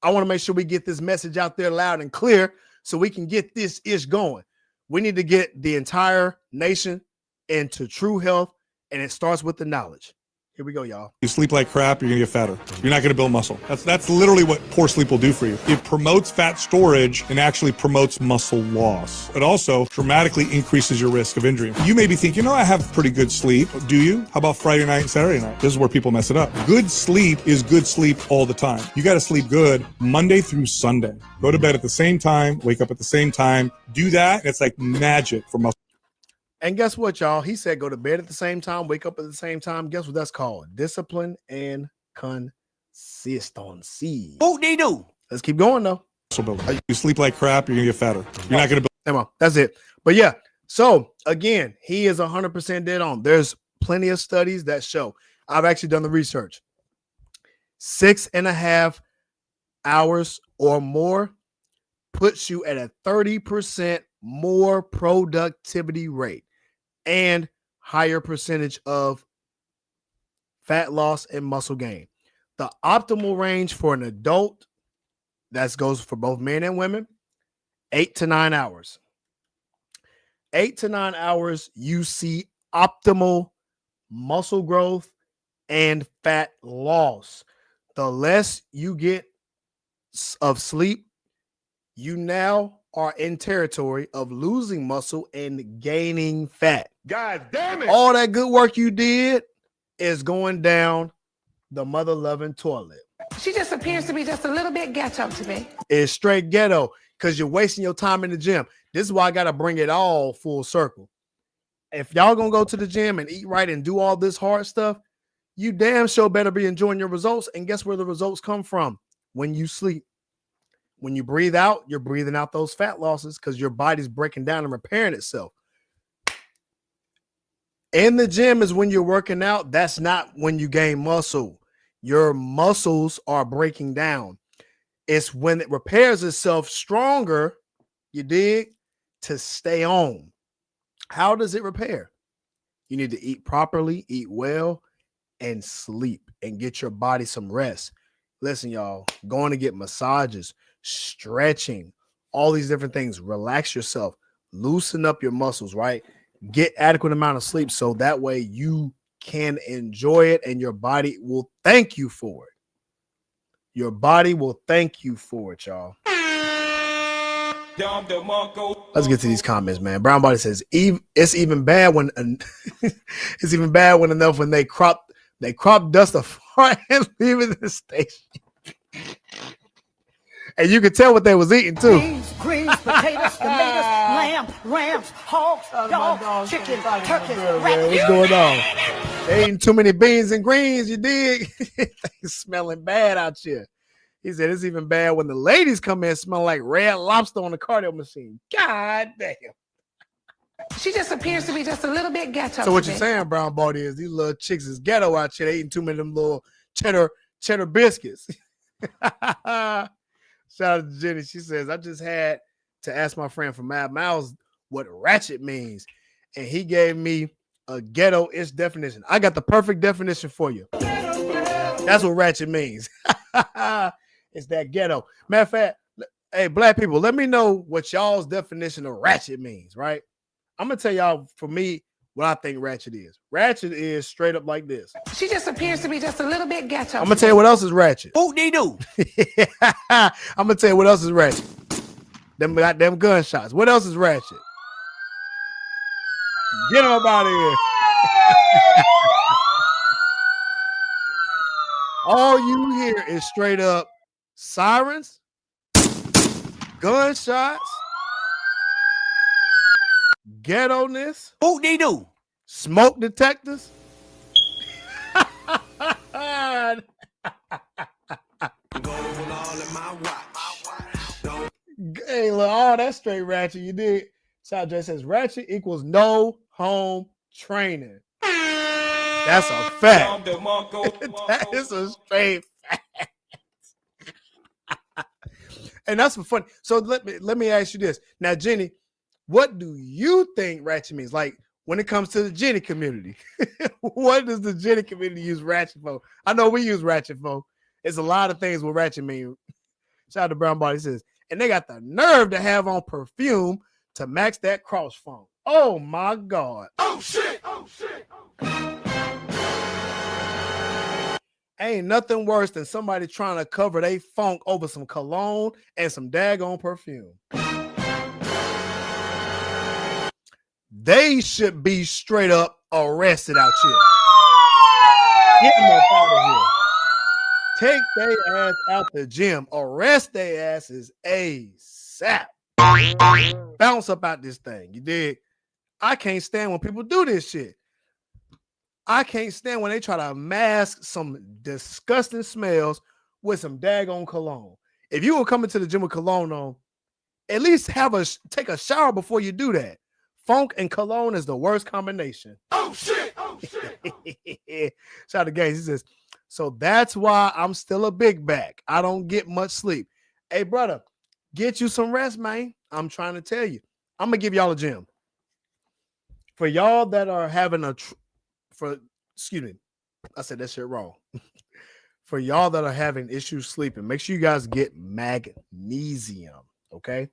I want to make sure we get this message out there loud and clear so we can get this ish going. We need to get the entire nation into true health, and it starts with the knowledge. Here we go, y'all. You sleep like crap, you're gonna get fatter. You're not gonna build muscle. That's literally what poor sleep will do for you. It promotes fat storage and actually promotes muscle loss. It also dramatically increases your risk of injury. You may be thinking, I have pretty good sleep. Do you? How about Friday night and Saturday night? This is where people mess it up. Good sleep is good sleep all the time. You gotta sleep good Monday through Sunday. Go to bed at the same time, wake up at the same time. Do that, it's like magic for muscle. And guess what, y'all? He said go to bed at the same time, wake up at the same time. Guess what that's called? Discipline and consistency. Whoop-de-doo. Let's keep going, though. You sleep like crap, you're going to get fatter. You're not going to build. Come on, that's it. But yeah, so again, he is 100% dead on. There's plenty of studies that show. I've actually done the research. 6.5 hours or more puts you at a 30% more productivity rate and higher percentage of fat loss and muscle gain. The optimal range for an adult, that goes for both men and women, 8 to 9 hours. 8 to 9 hours, you see optimal muscle growth and fat loss. The less you get of sleep, you now are in territory of losing muscle and gaining fat. God damn it. All that good work you did is going down the mother-loving toilet. She just appears to be just a little bit ghetto to me. It's straight ghetto because you're wasting your time in the gym. This is why I got to bring it all full circle. If y'all going to go to the gym and eat right and do all this hard stuff, you damn sure better be enjoying your results. And guess where the results come from? When you sleep. When you breathe out, you're breathing out those fat losses because your body's breaking down and repairing itself. In the gym is when you're working out. That's not when you gain muscle. Your muscles are breaking down. It's when it repairs itself stronger, you dig, to stay on. How does it repair? You need to eat properly, eat well, and sleep and get your body some rest. Listen, y'all, going to get massages, stretching, all these different things. Relax yourself, loosen up your muscles, right? Get adequate amount of sleep so that way you can enjoy it and your body will thank you for it. Your body will thank you for it, y'all. Let's get to these comments, man. Brown Body says it's even bad when it's even bad when enough when they crop dust a fart and leave it in the station. And you could tell what they was eating too. Greens, potatoes, tomatoes, lamb, rams, hogs, dogs, chicken, turkey, rat. What's going on? They eating too many beans and greens, you dig? They smelling bad out here. He said it's even bad when the ladies come in smelling like red lobster on the cardio machine. God damn. She just appears to be just a little bit ghetto. So what you're saying, Brown Body, is these little chicks is ghetto out here. They eating too many of them little cheddar biscuits. Shout out to Jenny. She says, I just had to ask my friend from Mad Miles what ratchet means. And he gave me a ghetto-ish definition. I got the perfect definition for you. That's what ratchet means. It's that ghetto. Matter of fact, hey, black people, let me know what y'all's definition of ratchet means, right? I'm going to tell y'all, for me, what I think ratchet is. Ratchet is straight up like this. She just appears to be just a little bit ghetto. I'm going to tell you what else is ratchet. Whoop-dee-doo. I'm going to tell you what else is ratchet. Them goddamn gunshots. What else is ratchet? Get them up out of here. All you hear is straight up sirens, gunshots, ghetto-ness, whoop-dee-doo, smoke detectors. Hey, look, all that straight ratchet you did. South J says ratchet equals no home training. That's a fact. That is a straight fact. And that's for fun. So let me ask you this. Now, Jenny, what do you think ratchet means? Like when it comes to the Jenny community, what does the Jenny community use ratchet for? I know we use ratchet for. It's a lot of things what ratchet mean. Shout out to Brown Body says, and they got the nerve to have on perfume to match that cross phone. Oh my God. Oh shit. Oh shit. Ain't nothing worse than somebody trying to cover their funk over some cologne and some daggone perfume. They should be straight up arrested out here. Get them up out of here. Take their ass out the gym. Arrest their asses ASAP. Bounce up out this thing. You dig? I can't stand when people do this shit. I can't stand when they try to mask some disgusting smells with some daggone cologne. If you were coming to the gym with cologne on, at least take a shower before you do that. Funk and cologne is the worst combination. Oh shit! Oh shit! Shout out to Gaines. He says, so that's why I'm still a big back. I don't get much sleep. Hey, brother, get you some rest, man. I'm trying to tell you. I'm gonna give y'all a gym. For y'all that are having excuse me, I said that shit wrong. For y'all that are having issues sleeping, make sure you guys get magnesium, okay?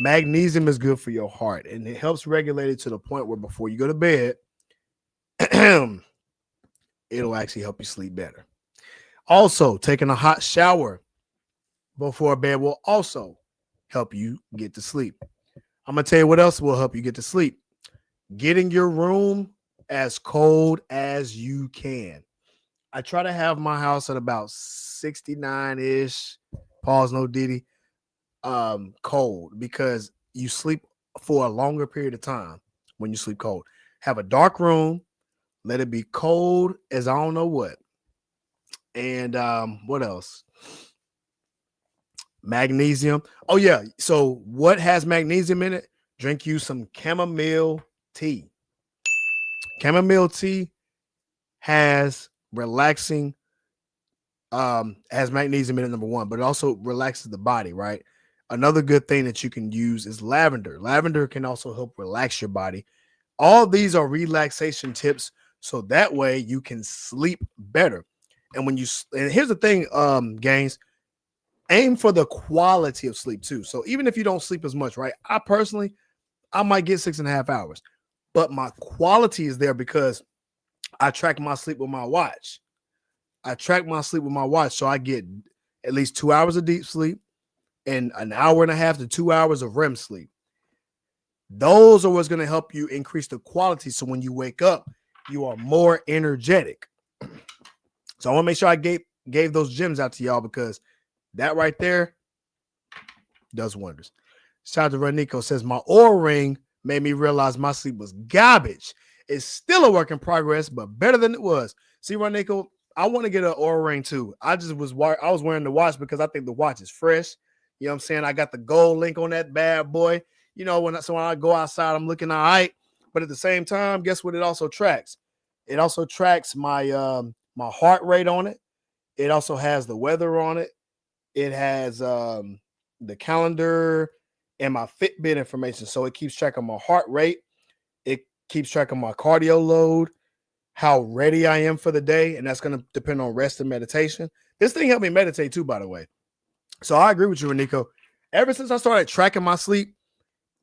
Magnesium is good for your heart, and it helps regulate it to the point where before you go to bed, it'll actually help you sleep better. Also, taking a hot shower before bed will also help you get to sleep. I'm going to tell you what else will help you get to sleep. Getting your room as cold as you can. I try to have my house at about 69-ish, pause no diddy, cold, because you sleep for a longer period of time when you sleep cold. Have a dark room, let it be cold as I don't know what. And what else? Magnesium. Oh yeah, so what has magnesium in it? Drink you some chamomile tea. Chamomile tea has relaxing has magnesium in it, number one, but it also relaxes the body, right? Another good thing that you can use is lavender. Lavender can also help relax your body. All these are relaxation tips, so that way you can sleep better. And here's the thing, gangs, aim for the quality of sleep too. So even if you don't sleep as much, right? I might get 6.5 hours, but my quality is there because I track my sleep with my watch. So I get at least 2 hours of deep sleep and an hour and a half to 2 hours of REM sleep. Those are what's going to help you increase the quality. So when you wake up, you are more energetic. So I want to make sure I gave those gems out to y'all because that right there does wonders. Shout out to Renico, says my Oura ring made me realize my sleep was garbage. It's still a work in progress, but better than it was. See, Renico, I want to get an Oura ring too. I was wearing the watch because I think the watch is fresh. You know what I'm saying? I got the gold link on that bad boy. You know, when I go outside, I'm looking all right. But at the same time, guess what it also tracks? It also tracks my my heart rate on it. It also has the weather on it. It has the calendar and my Fitbit information. So it keeps track of my heart rate. It keeps track of my cardio load, how ready I am for the day. And that's going to depend on rest and meditation. This thing helped me meditate too, by the way. So I agree with you, Renico. Ever since I started tracking my sleep,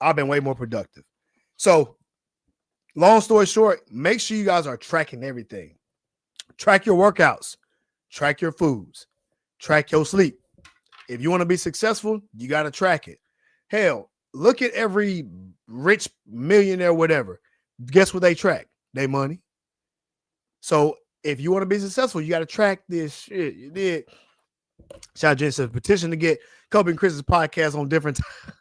I've been way more productive. So long story short, make sure you guys are tracking everything. Track your workouts, track your foods, track your sleep. If you want to be successful, you got to track it. Hell, look at every rich millionaire, whatever. Guess what they track? Their money. So if you want to be successful, you got to track this shit. You did. Shout out to Jensen, petition to get Cobe and Chris's podcast on different times.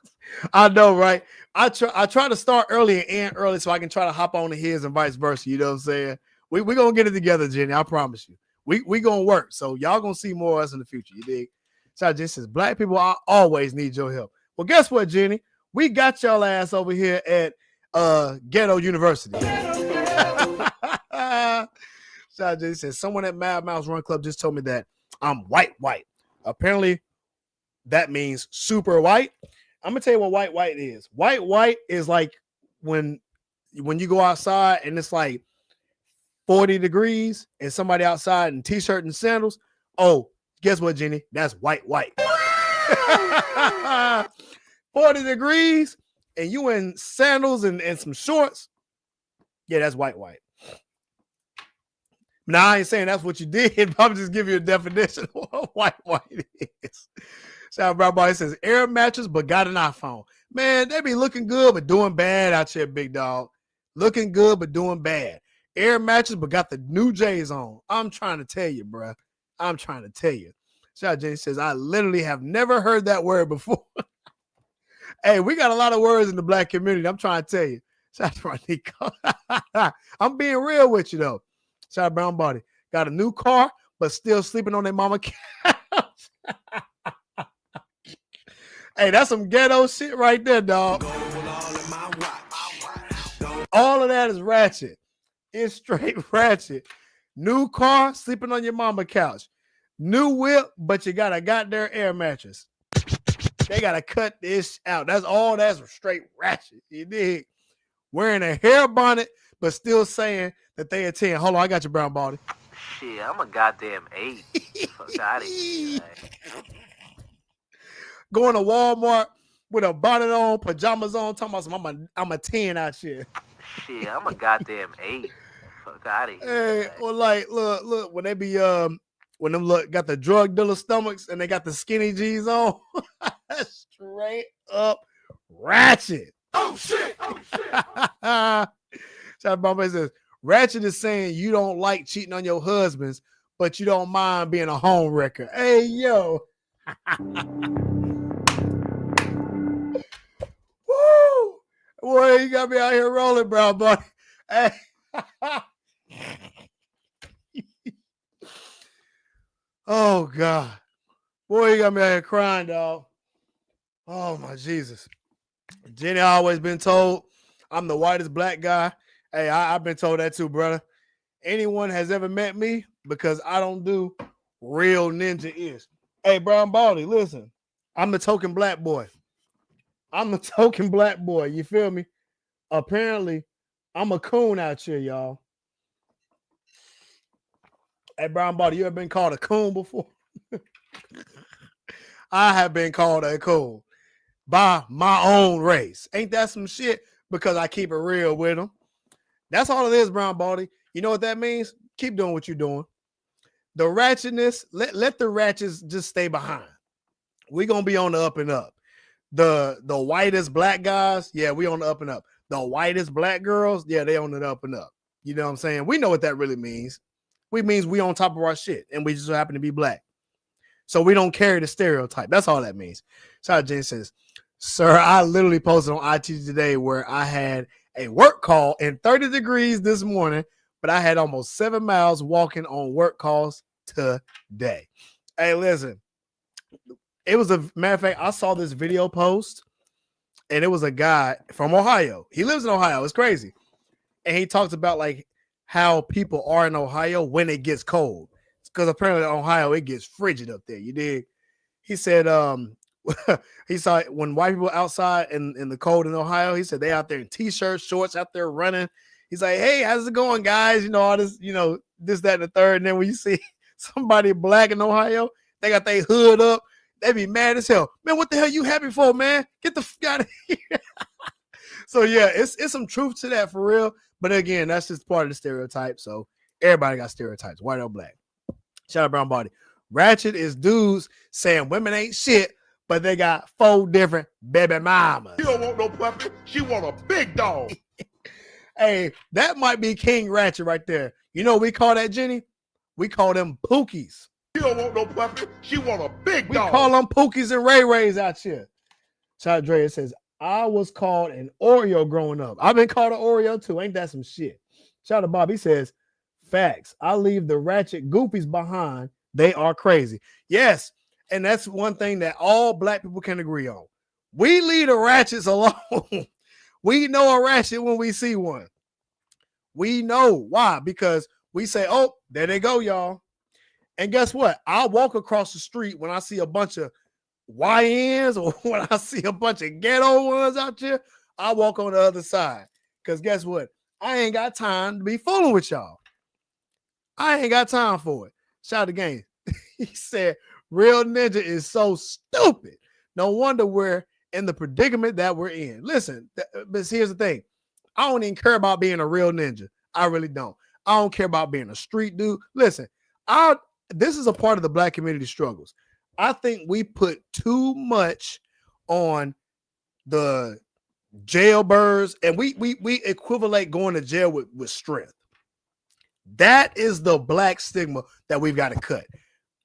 I know, right? I try to start early and end early so I can try to hop on to his and vice versa. You know what I'm saying? We're going to get it together, Jenny. I promise you. We going to work. So y'all going to see more of us in the future. You dig? So Jenny says, black people always need your help. Well, guess what, Jenny? We got y'all ass over here at Ghetto University. So Jenny says, someone at Mad Mouse Run Club just told me that I'm white. Apparently, that means super white. I'm going to tell you what white is. White is like when you go outside and it's like 40 degrees and somebody outside in t-shirt and sandals. Oh, guess what, Jenny? That's white. 40 degrees and you in sandals and some shorts. Yeah, that's white. Now, I ain't saying that's what you did, but I'm just giving you a definition of what white is. Shout out, Brown Boy says, air mattress, but got an iPhone. Man, they be looking good, but doing bad out here, big dog. Looking good, but doing bad. Air mattress, but got the new J's on. I'm trying to tell you, bro. I'm trying to tell you. Shout out, Jenny says, I literally have never heard that word before. Hey, we got a lot of words in the black community. I'm trying to tell you. Shout out to Ronico. I'm being real with you, though. Shout out, Brown Body. Got a new car, but still sleeping on their mama couch. Hey, that's some ghetto shit right there, dog. All of that is ratchet. It's straight ratchet. New car, sleeping on your mama couch. New whip, but you got a goddamn air mattress. They got to cut this out. That's straight ratchet. You dig? Wearing a hair bonnet, but still saying that they a 10. Hold on, I got your Brown Body. Shit, I'm a goddamn 8. Fuck out of here. Going to Walmart with a bonnet on, pajamas on, talking about some, I'm a 10 out here. Shit, I'm a goddamn 8. Fuck out of here. Hey, well, like, look, when they be when them got the drug dealer stomachs and they got the skinny jeans on, straight up ratchet. Oh shit! Shout out Bombay says, ratchet is saying you don't like cheating on your husbands, but you don't mind being a home wrecker. Hey, yo. Woo! Boy, you got me out here rolling, Brown Buddy. Hey. Oh, God. Boy, you got me out here crying, dog. Oh, my Jesus. Jenny always been told I'm the whitest black guy. Hey, I've been told that too, brother. Anyone has ever met me, because I don't do real ninja is. Hey, Brown Baldy, listen. I'm the token black boy. I'm the token black boy. You feel me? Apparently, I'm a coon out here, y'all. Hey, Brown Baldy, you ever been called a coon before? I have been called a coon by my own race. Ain't that some shit? Because I keep it real with them. That's all it is, Brown Baldy. You know what that means? Keep doing what you're doing. The ratchetness, let the ratchets just stay behind. We're going to be on the up and up. The whitest black guys, yeah, we on the up and up. The whitest black girls, yeah, they on the up and up. You know what I'm saying? We know what that really means. It means we on top of our shit, and we just happen to be black. So we don't carry the stereotype. That's all that means. So Jane says, sir, I literally posted on IT today where I had a work call in 30 degrees this morning, but I had almost 7 miles walking on work calls today. Hey, listen, it was a matter of fact, I saw this video post, and it was a guy from Ohio. He lives in Ohio. It's crazy. And he talks about like how people are in Ohio when it gets cold. Because apparently in Ohio, it gets frigid up there. You dig? He said, he saw when white people outside in the cold in Ohio, he said they out there in t-shirts, shorts, out there running. He's like, hey, how's it going, guys? You know, all this, you know, this, that, and the third. And then when you see somebody black in Ohio, they got their hood up. They be mad as hell. Man, what the hell you happy for, man? Get the fuck out of here. So yeah, it's some truth to that for real. But again, that's just part of the stereotype. So everybody got stereotypes, white or black. Shout out Brown Body. Ratchet is dudes saying women ain't shit, but they got 4 different baby mamas. She don't want no puppy. She want a big dog. Hey, that might be King Ratchet right there. You know what we call that, Jenny? We call them Pookies. She don't want no puppy. She want a big We dog. call them Pookies and Ray Rays out here. Shout out Dre. It says, I was called an Oreo growing up. I've been called an Oreo too. Ain't that some shit? Shout out to Bob. He says, facts. I leave the ratchet goofies behind. They are crazy. Yes. And that's one thing that all black people can agree on. We leave the ratchets alone. We know a ratchet when we see one. We know why, because we say, oh, there they go, y'all. And guess what? I'll walk across the street when I see a bunch of YNs or when I see a bunch of ghetto ones out there. I'll walk on the other side. Because guess what? I ain't got time to be fooling with y'all. I ain't got time for it. Shout out to Game. He said, real ninja is so stupid. No wonder we're in the predicament that we're in. Listen, but here's the thing. I don't even care about being a real ninja. I really don't. I don't care about being a street dude. Listen, this is a part of the black community struggles. I think we put too much on the jailbirds, and we equivalent going to jail with strength. That is the black stigma that we've got to cut.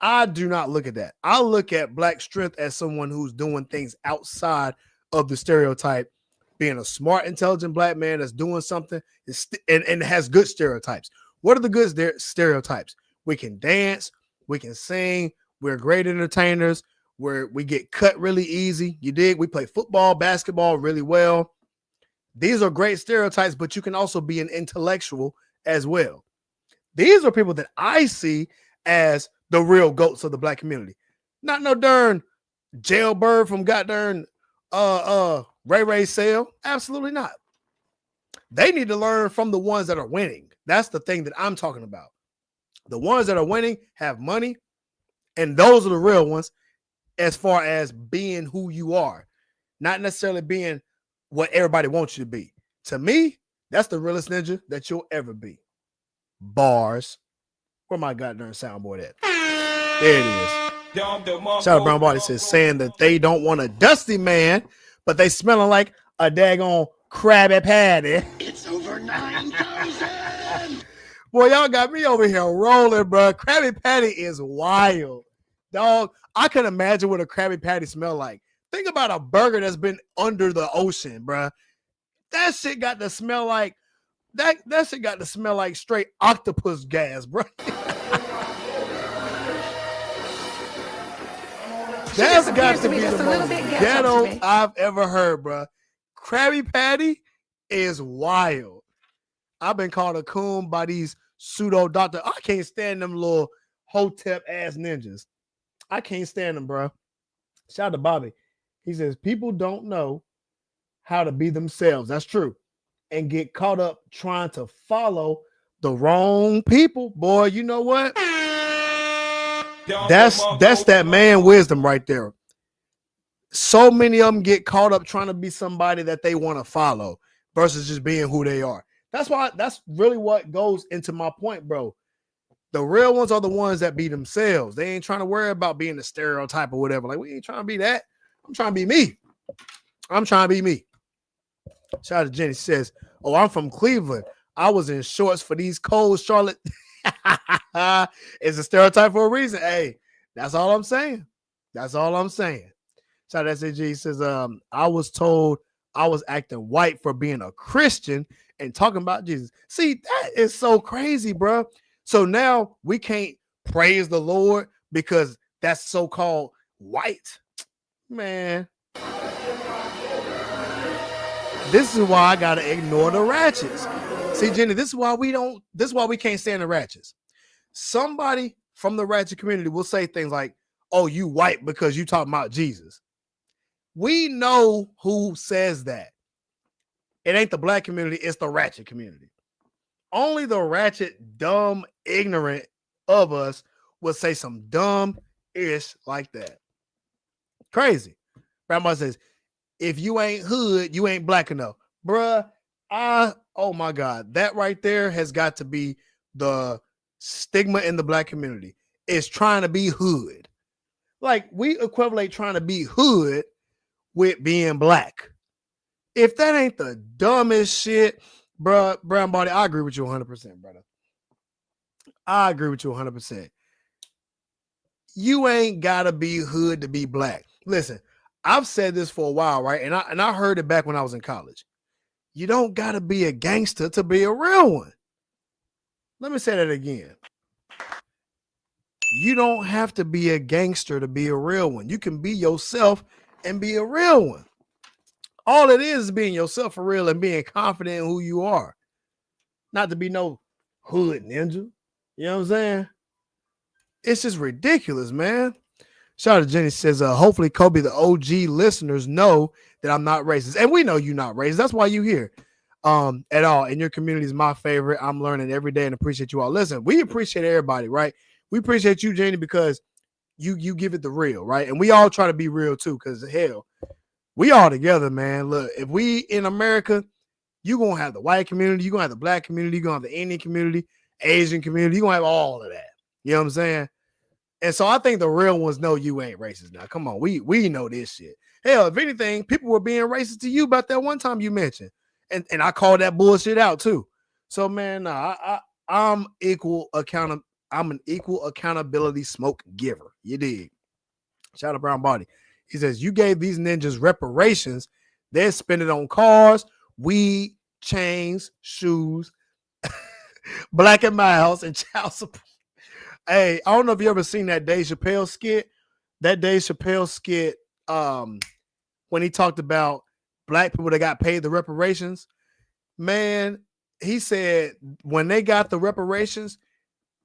I do not look at that. I look at black strength as someone who's doing things outside of the stereotype, being a smart, intelligent black man that's doing something and has good stereotypes. What are the good stereotypes? We can dance, we can sing, we're great entertainers, we get cut really easy. You dig? We play football, basketball really well. These are great stereotypes, but you can also be an intellectual as well. These are people that I see as the real goats of the black community. Not no darn jailbird from goddamn Ray Ray sale. Absolutely not. They need to learn from the ones that are winning. That's the thing that I'm talking about. The ones that are winning have money, and those are the real ones as far as being who you are, not necessarily being what everybody wants you to be. To me, that's the realest ninja that you'll ever be. Bars. Where my goddamn soundboard at? There it is. Shout out Brown Body says saying that they don't want a dusty man, but they smelling like a daggone Krabby Patty. It's over 9,000. Boy, y'all got me over here rolling, bro. Krabby Patty is wild, dog. I can imagine what a Krabby Patty smell like. Think about a burger that's been under the ocean, bro. That shit got to smell like that shit got to smell like straight octopus gas, bro. That's got to be the most ghetto I've ever heard, bro. Krabby Patty is wild. I've been called a coon by these pseudo doctor. I can't stand them little hotep ass ninjas. I can't stand them, bro. Shout out to Bobby. He says people don't know how to be themselves. That's true. And get caught up trying to follow the wrong people. Boy, you know what? That's that man wisdom right there. So many of them get caught up trying to be somebody that they want to follow versus just being who they are. That's really what goes into my point, bro. The real ones are the ones that be themselves. They ain't trying to worry about being a stereotype or whatever. Like, we ain't trying to be that. I'm trying to be me. I'm trying to be me. Shout out to Jenny. She says, oh, I'm from Cleveland. I was in shorts for these cold Charlotte. It's a stereotype for a reason. Hey, that's all I'm saying. That's all I'm saying. Shout out to SAG. Says, I was told I was acting white for being a Christian and talking about Jesus. See, that is so crazy, bro. So now we can't praise the Lord because that's so-called white. Man. This is why I gotta ignore the ratchets. See, Jenny, this is why we can't stand the ratchets. Somebody from the ratchet community will say things like, oh, you white because you talking about Jesus. We know who says that. It ain't the black community, it's the ratchet community. Only the ratchet, dumb, ignorant of us will say some dumb-ish like that. Crazy. Grandma says, if you ain't hood, you ain't black enough. Bruh, oh my God. That right there has got to be the stigma in the black community. It's trying to be hood. Like, we equivalent trying to be hood with being black. If that ain't the dumbest shit, bruh, Brown Body, I agree with you 100%, brother. I agree with you 100%. You ain't gotta be hood to be black. Listen, I've said this for a while, right? And I heard it back when I was in college. You don't gotta be a gangster to be a real one. Let me say that again. You don't have to be a gangster to be a real one. You can be yourself and be a real one. All it is being yourself for real and being confident in who you are. Not to be no hood ninja. You know what I'm saying? It's just ridiculous, man. Shout out to Jenny. Says, hopefully Kobe, the OG listeners know that I'm not racist. And we know you're not racist. That's why you're here. At all. And your community is my favorite. I'm learning every day and appreciate you all. Listen, we appreciate everybody, right? We appreciate you, Jenny, because you give it the real, right? And we all try to be real too, because hell, we all together, man. Look, if we in America, you're going to have the white community, you're going to have the black community, you're going to have the Indian community, Asian community, you're going to have all of that. You know what I'm saying? And so I think the real ones know you ain't racist now. Come on, we know this shit. Hell, if anything, people were being racist to you about that one time you mentioned. And I call that bullshit out too. So, man, I'm an equal accountability smoke giver. You dig? Shout out Brown Body. He says, you gave these ninjas reparations. They're spending on cars, weed, chains, shoes, Black and Miles, and child support. Hey, I don't know if you ever seen that Dave Chappelle skit. That Dave Chappelle skit, when he talked about black people that got paid the reparations. Man, he said when they got the reparations,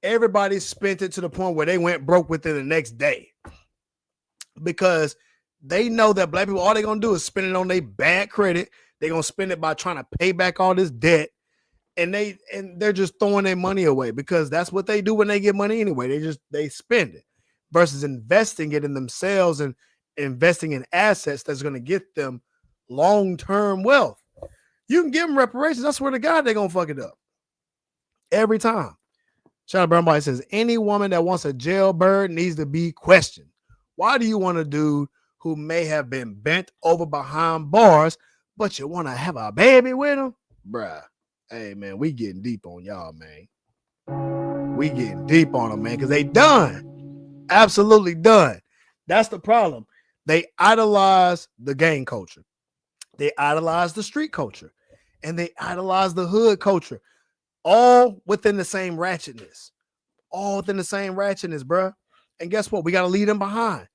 everybody spent it to the point where they went broke within the next day. Because they know that black people, all they're going to do is spend it on their bad credit. They're going to spend it by trying to pay back all this debt. And they're just throwing their money away because that's what they do when they get money anyway. They spend it versus investing it in themselves and investing in assets that's going to get them long-term wealth. You can give them reparations. I swear to God, they're going to fuck it up every time. Shout out Brown Boy says, any woman that wants a jailbird needs to be questioned. Why do you want a dude who may have been bent over behind bars, but you want to have a baby with him? Bruh. Hey, man, we getting deep on y'all, man. We getting deep on them, man, because they done. Absolutely done. That's the problem. They idolize the gang culture. They idolize the street culture. And they idolize the hood culture. All within the same ratchetness. All within the same ratchetness, bro. And guess what? We got to leave them behind.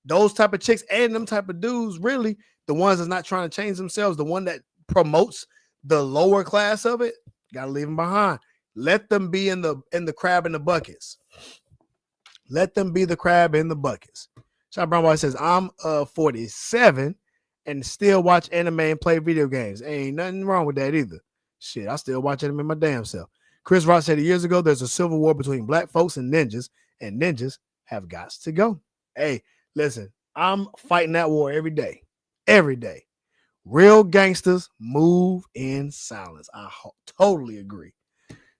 Those type of chicks and them type of dudes, really, the ones that's not trying to change themselves, the one that promotes the lower class of it, gotta leave them behind. Let them be in the crab in the buckets. Let them be the crab in the buckets. Shot Brown Boy says, I'm 47 and still watch anime and play video games. Ain't nothing wrong with that either. Shit, I still watch anime my damn self. Chris Rock said years ago, there's a civil war between black folks and ninjas have got to go. Hey, listen, I'm fighting that war every day. Every day. Real gangsters move in silence. I totally agree.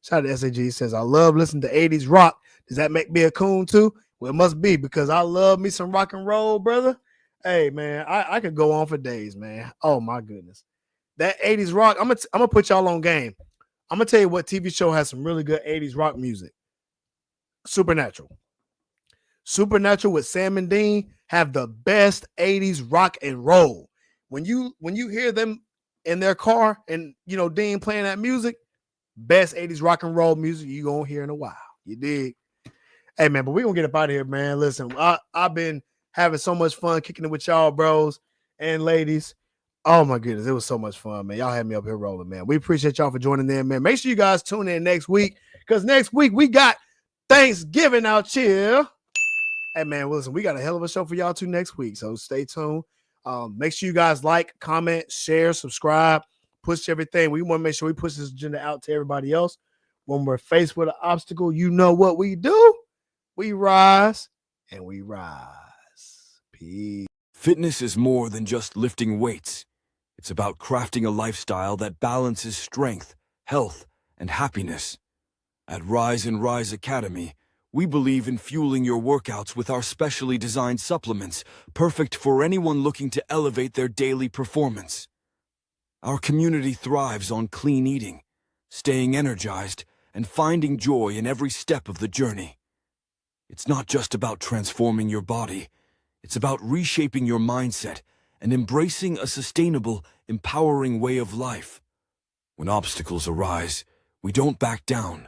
Shout out to SAG. Says, I love listening to 80s rock. Does that make me a coon too? Well, it must be because I love me some rock and roll, brother. Hey, man, I could go on for days, man. Oh, my goodness. That 80s rock, I'm gonna put y'all on game. I'm going to tell you what TV show has some really good 80s rock music. Supernatural. Supernatural with Sam and Dean have the best 80s rock and roll. When you hear them in their car and, Dean playing that music, best 80s rock and roll music you're going to hear in a while. You dig? Hey, man, but we're going to get up out of here, man. Listen, I've been having so much fun kicking it with y'all, bros and ladies. Oh, my goodness. It was so much fun, man. Y'all had me up here rolling, man. We appreciate y'all for joining in, man. Make sure you guys tune in next week because next week we got Thanksgiving out here. Hey, man, listen, we got a hell of a show for y'all too next week, so stay tuned. Make sure you guys like, comment, share, subscribe, push everything. We want to make sure we push this agenda out to everybody else. When we're faced with an obstacle, you know what we do. We rise and we rise. Peace. Fitness is more than just lifting weights. It's about crafting a lifestyle that balances strength, health, and happiness. At Rise and Rise Academy, we believe in fueling your workouts with our specially designed supplements, perfect for anyone looking to elevate their daily performance. Our community thrives on clean eating, staying energized, and finding joy in every step of the journey. It's not just about transforming your body. It's about reshaping your mindset and embracing a sustainable, empowering way of life. When obstacles arise, we don't back down.